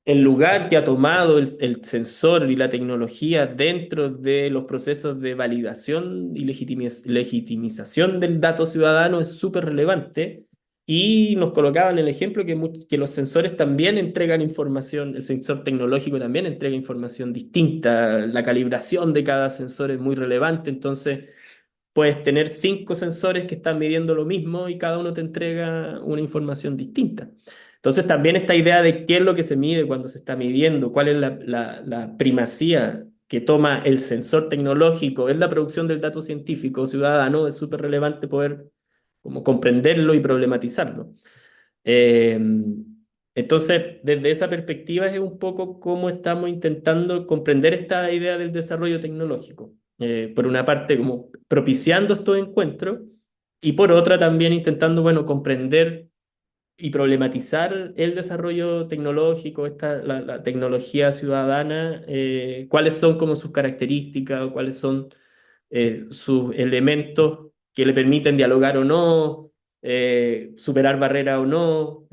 El lugar que ha tomado el sensor y la tecnología dentro de los procesos de validación y legitimización del dato ciudadano es súper relevante. Y nos colocaban el ejemplo que los sensores también entregan información, el sensor tecnológico también entrega información distinta, la calibración de cada sensor es muy relevante. Entonces, puedes tener 5 sensores que están midiendo lo mismo y cada uno te entrega una información distinta. Entonces también esta idea de qué es lo que se mide cuando se está midiendo, cuál es la primacía que toma el sensor tecnológico en la producción del dato científico ciudadano, es súper relevante poder como comprenderlo y problematizarlo. Eh, entonces, desde esa perspectiva es un poco cómo estamos intentando comprender esta idea del desarrollo tecnológico. Por una parte, como propiciando estos encuentros y por otra también intentando, bueno, comprender y problematizar el desarrollo tecnológico, la tecnología ciudadana, cuáles son como sus características, cuáles son sus elementos que le permiten dialogar o no, superar barreras o no.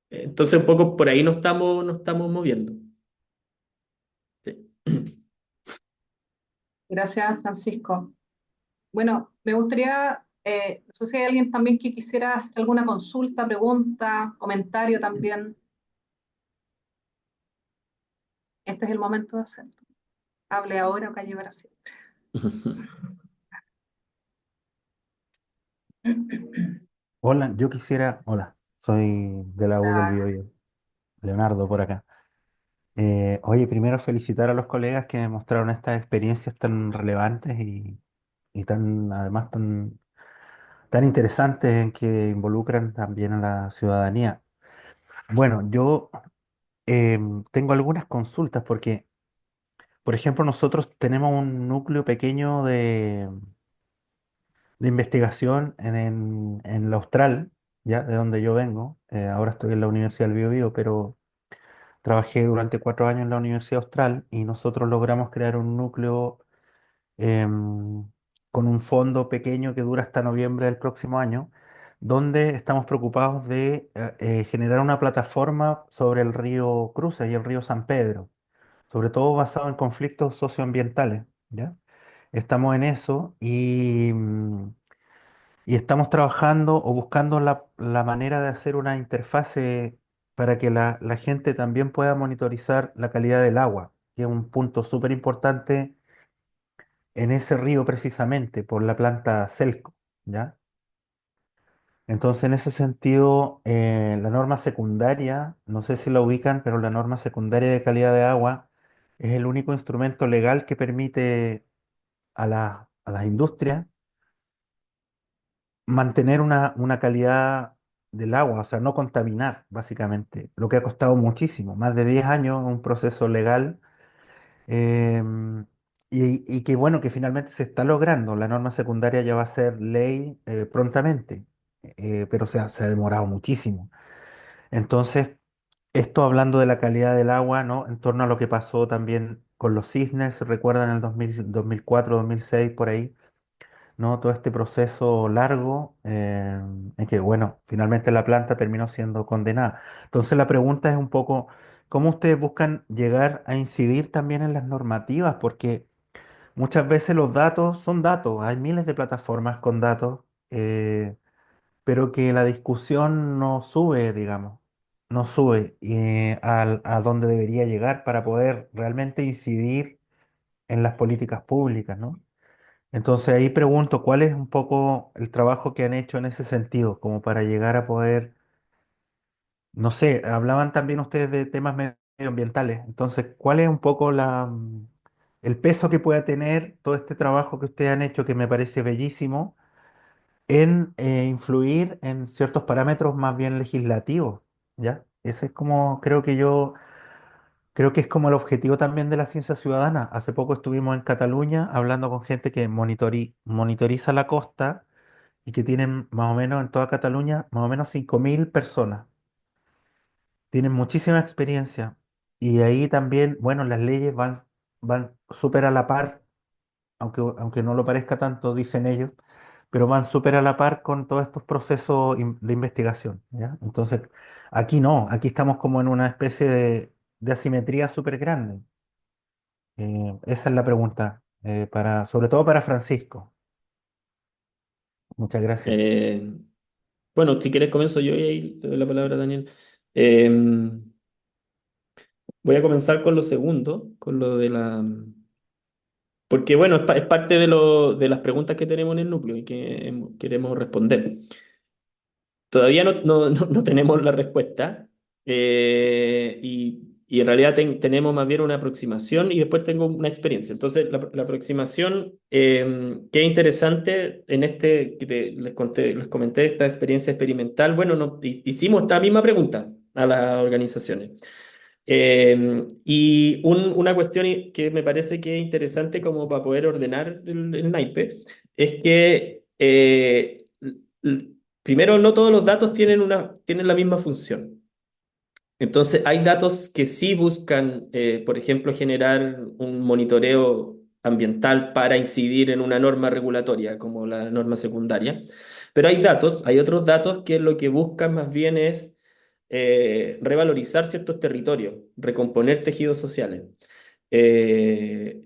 Entonces, un poco por ahí nos estamos moviendo. Sí. Gracias, Francisco. Bueno, me gustaría, no sé si hay alguien también que quisiera hacer alguna consulta, pregunta, comentario también. Este es el momento de hacerlo. Hable ahora o calle para siempre. Hola, yo quisiera, hola, soy de la U del Hola, Biobío, Leonardo por acá. Oye, primero felicitar a los colegas que me mostraron estas experiencias tan relevantes y tan, además, tan interesantes en que involucran también a la ciudadanía. Bueno, yo tengo algunas consultas porque, por ejemplo, nosotros tenemos un núcleo pequeño de investigación en la Austral, ya, de donde yo vengo. Ahora estoy en la Universidad del Biobío, pero trabajé durante 4 años en la Universidad Austral y nosotros logramos crear un núcleo em, con un fondo pequeño que dura hasta noviembre del próximo año, donde estamos preocupados de generar una plataforma sobre el río Cruces y el río San Pedro, sobre todo basado en conflictos socioambientales, ¿ya? Estamos en eso y estamos trabajando o buscando la manera de hacer una interfase para que la gente también pueda monitorizar la calidad del agua, que es un punto súper importante en ese río precisamente por la planta Celco, ¿ya? Entonces, en ese sentido, la norma secundaria, no sé si la ubican, pero la norma secundaria de calidad de agua es el único instrumento legal que permite a las industrias mantener una calidad del agua, o sea, no contaminar, básicamente, lo que ha costado muchísimo, más de 10 años, un proceso legal, em, y que bueno, que finalmente se está logrando. La norma secundaria ya va a ser ley prontamente, pero se ha demorado muchísimo. Entonces, esto hablando de la calidad del agua, ¿no? En torno a lo que pasó también con los cisnes, recuerdan en el 2004, 2006, por ahí, ¿no? Todo este proceso largo en que, bueno, finalmente la planta terminó siendo condenada. Entonces la pregunta es un poco, ¿cómo ustedes buscan llegar a incidir también en las normativas? Porque muchas veces los datos son datos, hay miles de plataformas con datos, pero que la discusión no sube, digamos, no sube a donde debería llegar para poder realmente incidir en las políticas públicas, ¿no? Entonces ahí pregunto, ¿cuál es un poco el trabajo que han hecho en ese sentido, como para llegar a poder, no sé, hablaban también ustedes de temas medioambientales, entonces, ¿cuál es un poco el peso que pueda tener todo este trabajo que ustedes han hecho, que me parece bellísimo, en influir en ciertos parámetros más bien legislativos, ¿ya? Ese es como, creo que es como el objetivo también de la ciencia ciudadana. Hace poco estuvimos en Cataluña hablando con gente que monitoriza la costa y que tienen más o menos en toda Cataluña más o menos 5.000 personas. Tienen muchísima experiencia y ahí también, bueno, las leyes van súper a la par, aunque no lo parezca tanto, dicen ellos, pero van súper a la par con todos estos procesos de investigación, ¿ya? Entonces, aquí no, aquí estamos como en una especie de asimetría súper grande. Esa es la pregunta, sobre todo para Francisco. Muchas gracias. Eh, bueno, si quieres comienzo yo y ahí te doy la palabra a Daniel. Eh, voy a comenzar con lo segundo, con lo de porque bueno, es parte de las preguntas que tenemos en el núcleo y que queremos responder. Todavía no tenemos la respuesta, y en realidad tenemos más bien una aproximación y después tengo una experiencia. Entonces, la aproximación, que es interesante en este, les comenté esta experiencia experimental. Bueno, hicimos esta misma pregunta a las organizaciones. Y una cuestión que me parece que es interesante como para poder ordenar el naipe es que, primero, no todos los datos tienen la misma función. Entonces, hay datos que sí buscan, por ejemplo, generar un monitoreo ambiental para incidir en una norma regulatoria, como la norma secundaria. Pero hay otros datos que lo que buscan más bien es revalorizar ciertos territorios, recomponer tejidos sociales. Eh,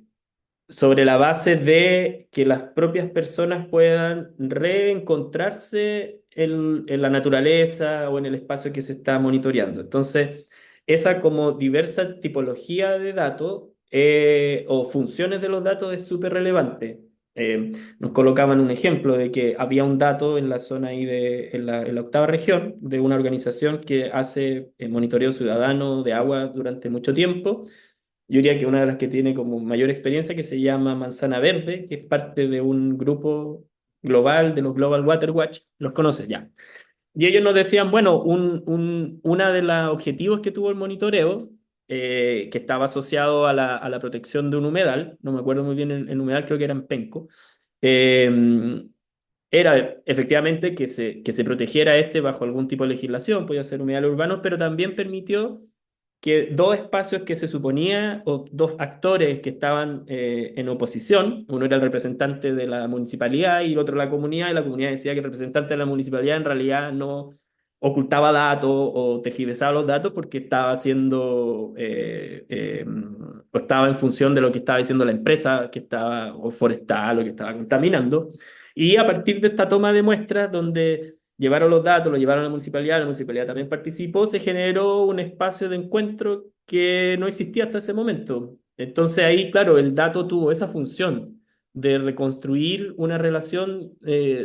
Sobre la base de que las propias personas puedan reencontrarse en la naturaleza o en el espacio que se está monitoreando. Entonces, esa como diversa tipología de datos, o funciones de los datos es súper relevante. Nos colocaban un ejemplo de que había un dato en la zona ahí en la octava región de una organización que hace monitoreo ciudadano de agua durante mucho tiempo. Yo diría que una de las que tiene como mayor experiencia, que se llama Manzana Verde, que es parte de un grupo global de los Global Water Watch, los conoces ya. Y ellos nos decían, bueno, una de los objetivos que tuvo el monitoreo, que estaba asociado a la protección de un humedal, no me acuerdo muy bien el humedal, creo que era en Penco, eh, era efectivamente que se protegiera este bajo algún tipo de legislación, podía ser humedales urbanos, pero también permitió que dos espacios que se suponía, o dos actores que estaban en oposición, uno era el representante de la municipalidad y el otro la comunidad, y la comunidad decía que el representante de la municipalidad en realidad no ocultaba datos o tergiversaba los datos porque estaba haciendo, o estaba en función de lo que estaba diciendo la empresa que estaba, o forestal, o que estaba contaminando. Y a partir de esta toma de muestras, donde llevaron los datos, lo llevaron a la municipalidad también participó, se generó un espacio de encuentro que no existía hasta ese momento. Entonces ahí, claro, el dato tuvo esa función de reconstruir una relación,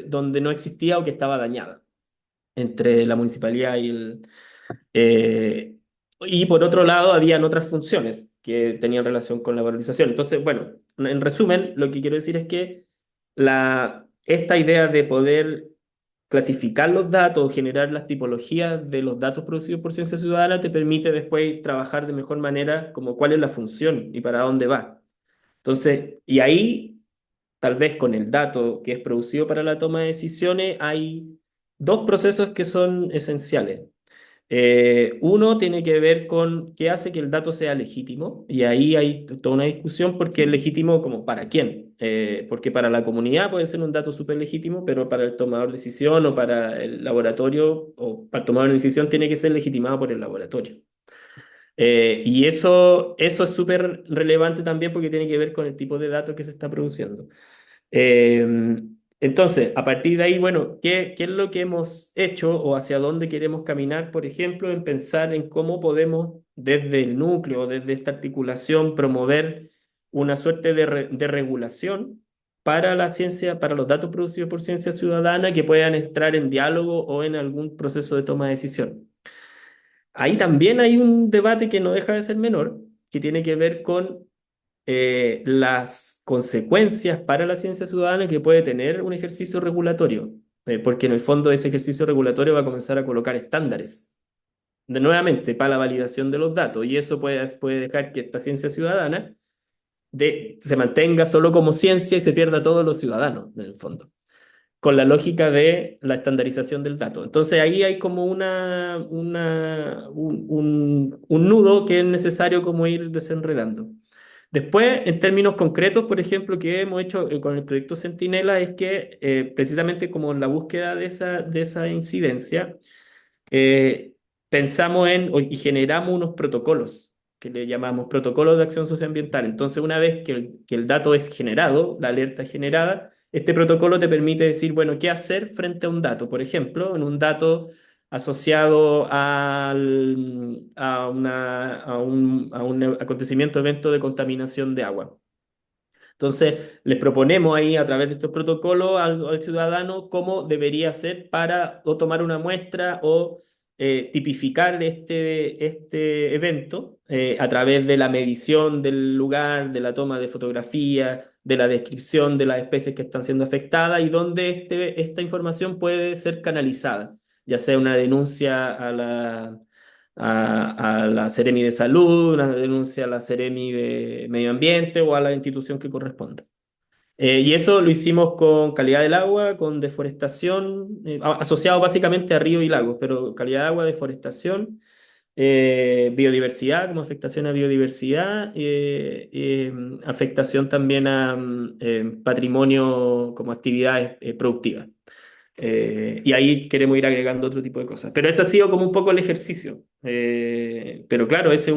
donde no existía o que estaba dañada entre la municipalidad eh, y por otro lado, habían otras funciones que tenían relación con la valorización. Entonces, bueno, en resumen, lo que quiero decir es que esta idea de poder clasificar los datos, generar las tipologías de los datos producidos por Ciencia Ciudadana, te permite después trabajar de mejor manera como cuál es la función y para dónde va. Entonces, y ahí, tal vez con el dato que es producido para la toma de decisiones, hay dos procesos que son esenciales. Uno tiene que ver con qué hace que el dato sea legítimo, y ahí hay toda una discusión porque es legítimo como para quién. Porque para la comunidad puede ser un dato súper legítimo, pero para el tomador de decisión o para el laboratorio o para el tomador de decisión tiene que ser legitimado por el laboratorio. Y eso es súper relevante también porque tiene que ver con el tipo de datos que se está produciendo. Eh, entonces, a partir de ahí, bueno, ¿qué es lo que hemos hecho o hacia dónde queremos caminar? Por ejemplo, en pensar en cómo podemos, desde el núcleo, desde esta articulación, promover una suerte de regulación para la ciencia, para los datos producidos por ciencia ciudadana que puedan entrar en diálogo o en algún proceso de toma de decisión. Ahí también hay un debate que no deja de ser menor, que tiene que ver con las consecuencias para la ciencia ciudadana que puede tener un ejercicio regulatorio, porque en el fondo ese ejercicio regulatorio va a comenzar a colocar estándares, nuevamente, para la validación de los datos, y eso puede dejar que esta ciencia ciudadana se mantenga solo como ciencia y se pierda a todos los ciudadanos, en el fondo, con la lógica de la estandarización del dato. Entonces ahí hay como un nudo que es necesario como ir desenredando. Después, en términos concretos, por ejemplo, que hemos hecho con el proyecto Centinela es que, precisamente como en la búsqueda de esa incidencia, eh, pensamos y generamos unos protocolos que le llamamos protocolos de acción socioambiental. Entonces, una vez que el dato es generado, la alerta es generada, este protocolo te permite decir, bueno, ¿qué hacer frente a un dato? Por ejemplo, en un dato asociado a un acontecimiento, evento de contaminación de agua. Entonces, les proponemos ahí a través de estos protocolos al ciudadano cómo debería ser para o tomar una muestra o tipificar este evento a través de la medición del lugar, de la toma de fotografía, de la descripción de las especies que están siendo afectadas y donde esta información puede ser canalizada, ya sea una denuncia a la Seremi de Salud, una denuncia a la Seremi de Medio Ambiente o a la institución que corresponda. Y eso lo hicimos con calidad del agua, con deforestación, asociado básicamente a ríos y lagos, pero calidad de agua, deforestación, biodiversidad, como afectación a biodiversidad, afectación también a patrimonio como actividades productivas. Y ahí queremos ir agregando otro tipo de cosas. Pero ese ha sido como un poco el ejercicio. Pero claro, ese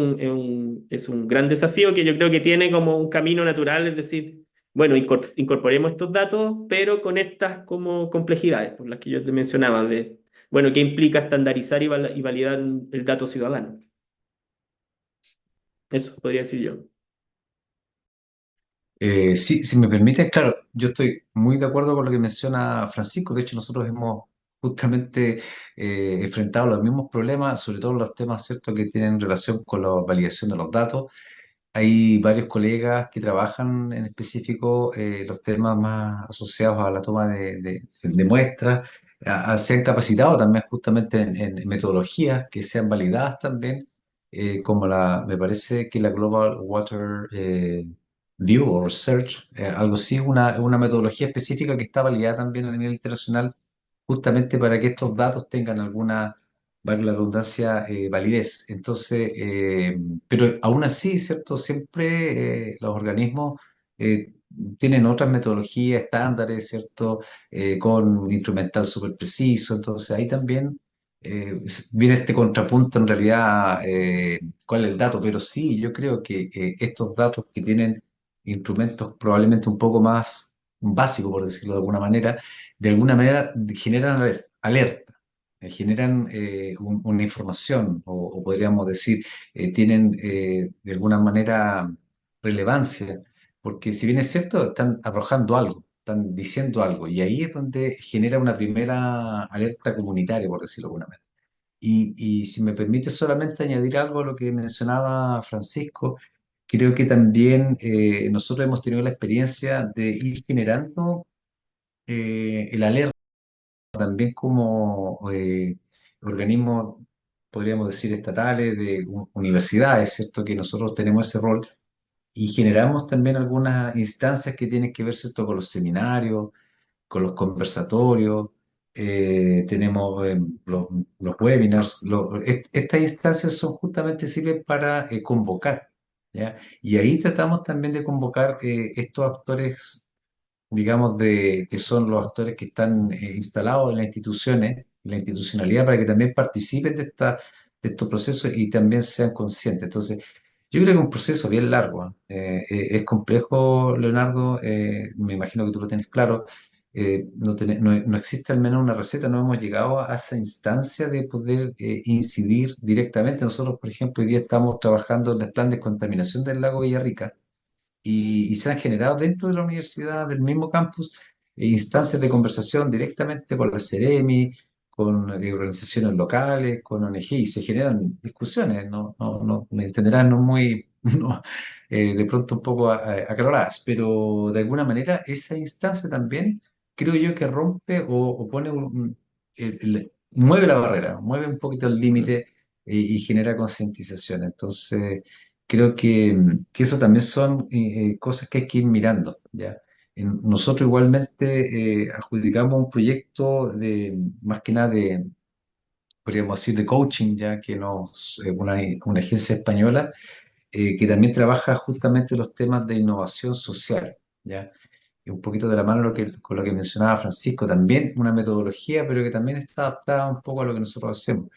es un gran desafío que yo creo que tiene como un camino natural, es decir, bueno, incorporemos estos datos, pero con estas como complejidades, por las que yo te mencionaba, de, bueno, ¿qué implica estandarizar y validar el dato ciudadano? Eso podría decir yo. Sí, si me permite, claro, yo estoy muy de acuerdo con lo que menciona Francisco. De hecho, nosotros hemos justamente enfrentado los mismos problemas, sobre todo los temas, ¿cierto?, que tienen relación con la validación de los datos. Hay varios colegas que trabajan en específico los temas más asociados a la toma de muestras. Se han capacitado también justamente en metodologías que sean validadas también, como me parece que la Global Water View o Search, algo así, una metodología específica que está validada también a nivel internacional, justamente para que estos datos tengan alguna, valga la redundancia, validez. Entonces, pero aún así, ¿cierto? Siempre los organismos eh, tienen otras metodologías, estándares, ¿cierto? Con un instrumental súper preciso. Entonces, ahí también viene este contrapunto en realidad, cuál es el dato. Pero sí, yo creo que estos datos que tienen instrumentos probablemente un poco más básicos, por decirlo de alguna manera generan alerta, generan una información, o podríamos decir, tienen de alguna manera relevancia, porque si bien es cierto, están arrojando algo, están diciendo algo, y ahí es donde genera una primera alerta comunitaria, por decirlo de alguna manera. Y si me permite solamente añadir algo a lo que mencionaba Francisco, creo que también nosotros hemos tenido la experiencia de ir generando el alerta también como organismos, podríamos decir, estatales, de universidades, ¿cierto? Que nosotros tenemos ese rol y generamos también algunas instancias que tienen que ver, ¿cierto?, con los seminarios, con los conversatorios, tenemos los webinars. Estas instancias son justamente sirven para convocar, ¿ya? Y ahí tratamos también de convocar estos actores, digamos, que son los actores que están instalados en las instituciones, en la institucionalidad, para que también participen de estos procesos y también sean conscientes. Entonces, yo creo que es un proceso bien largo, ¿eh? Es complejo, Leonardo, me imagino que tú lo tienes claro. No existe al menos una receta, no hemos llegado a esa instancia de poder incidir directamente. Nosotros, por ejemplo, hoy día estamos trabajando en el plan de contaminación del lago Villarrica y se han generado dentro de la universidad, del mismo campus, instancias de conversación directamente con la Ceremi, con organizaciones locales, con ONG, y se generan discusiones, me entenderán, no muy, no, de pronto un poco acaloradas, pero de alguna manera esa instancia también creo yo que rompe o pone mueve la barrera, mueve un poquito el límite y genera concientización. Entonces, creo que eso también son cosas que hay que ir mirando, ¿ya? Nosotros igualmente adjudicamos un proyecto más que nada podríamos decir, de coaching, ya que una agencia española que también trabaja justamente los temas de innovación social, ¿ya? Y un poquito de la mano con lo que mencionaba Francisco, también una metodología, pero que también está adaptada un poco a lo que nosotros hacemos.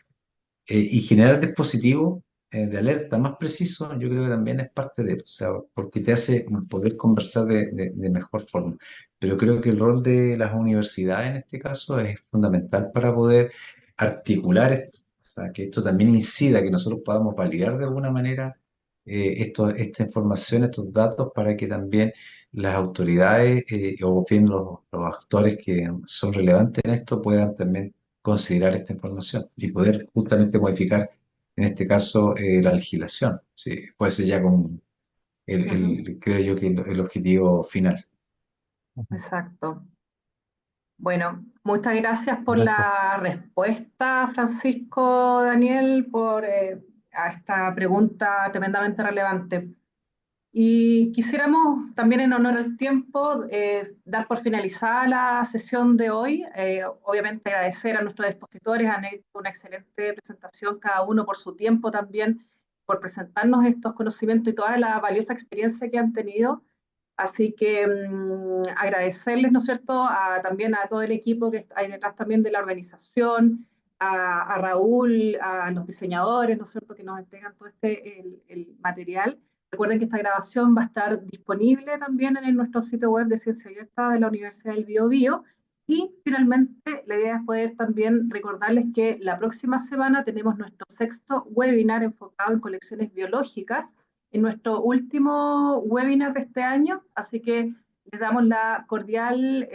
Y generar dispositivos de alerta más precisos, yo creo que también es parte o sea, porque te hace poder conversar de mejor forma. Pero creo que el rol de las universidades en este caso es fundamental para poder articular esto, o sea, que esto también incida, que nosotros podamos validar de alguna manera esta información, estos datos, para que también las autoridades o bien los actores que son relevantes en esto puedan también considerar esta información y poder justamente modificar, en este caso, la legislación. Sí, puede ser ya con Ujú, creo yo que el objetivo final. Ujú. exacto. Bueno, muchas gracias por Gracias. la respuesta, Francisco, Daniel, a esta pregunta tremendamente relevante. Y quisiéramos también en honor al tiempo dar por finalizada la sesión de hoy. Obviamente agradecer a nuestros expositores, han hecho una excelente presentación, cada uno por su tiempo también, por presentarnos estos conocimientos y toda la valiosa experiencia que han tenido. Así que agradecerles, ¿no es cierto?, también a todo el equipo que hay detrás también de la organización, a Raúl, a los diseñadores, ¿no es cierto?, que nos entregan todo el material. Recuerden que esta grabación va a estar disponible también en nuestro sitio web de Ciencia Abierta de la Universidad del Biobío. Y finalmente, la idea es poder también recordarles que la próxima semana tenemos nuestro sexto webinar enfocado en colecciones biológicas, en nuestro último webinar de este año, así que les damos la cordial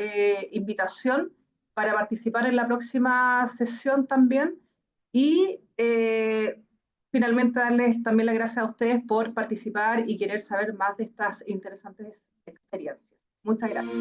invitación para participar en la próxima sesión también y finalmente darles también las gracias a ustedes por participar y querer saber más de estas interesantes experiencias. Muchas gracias.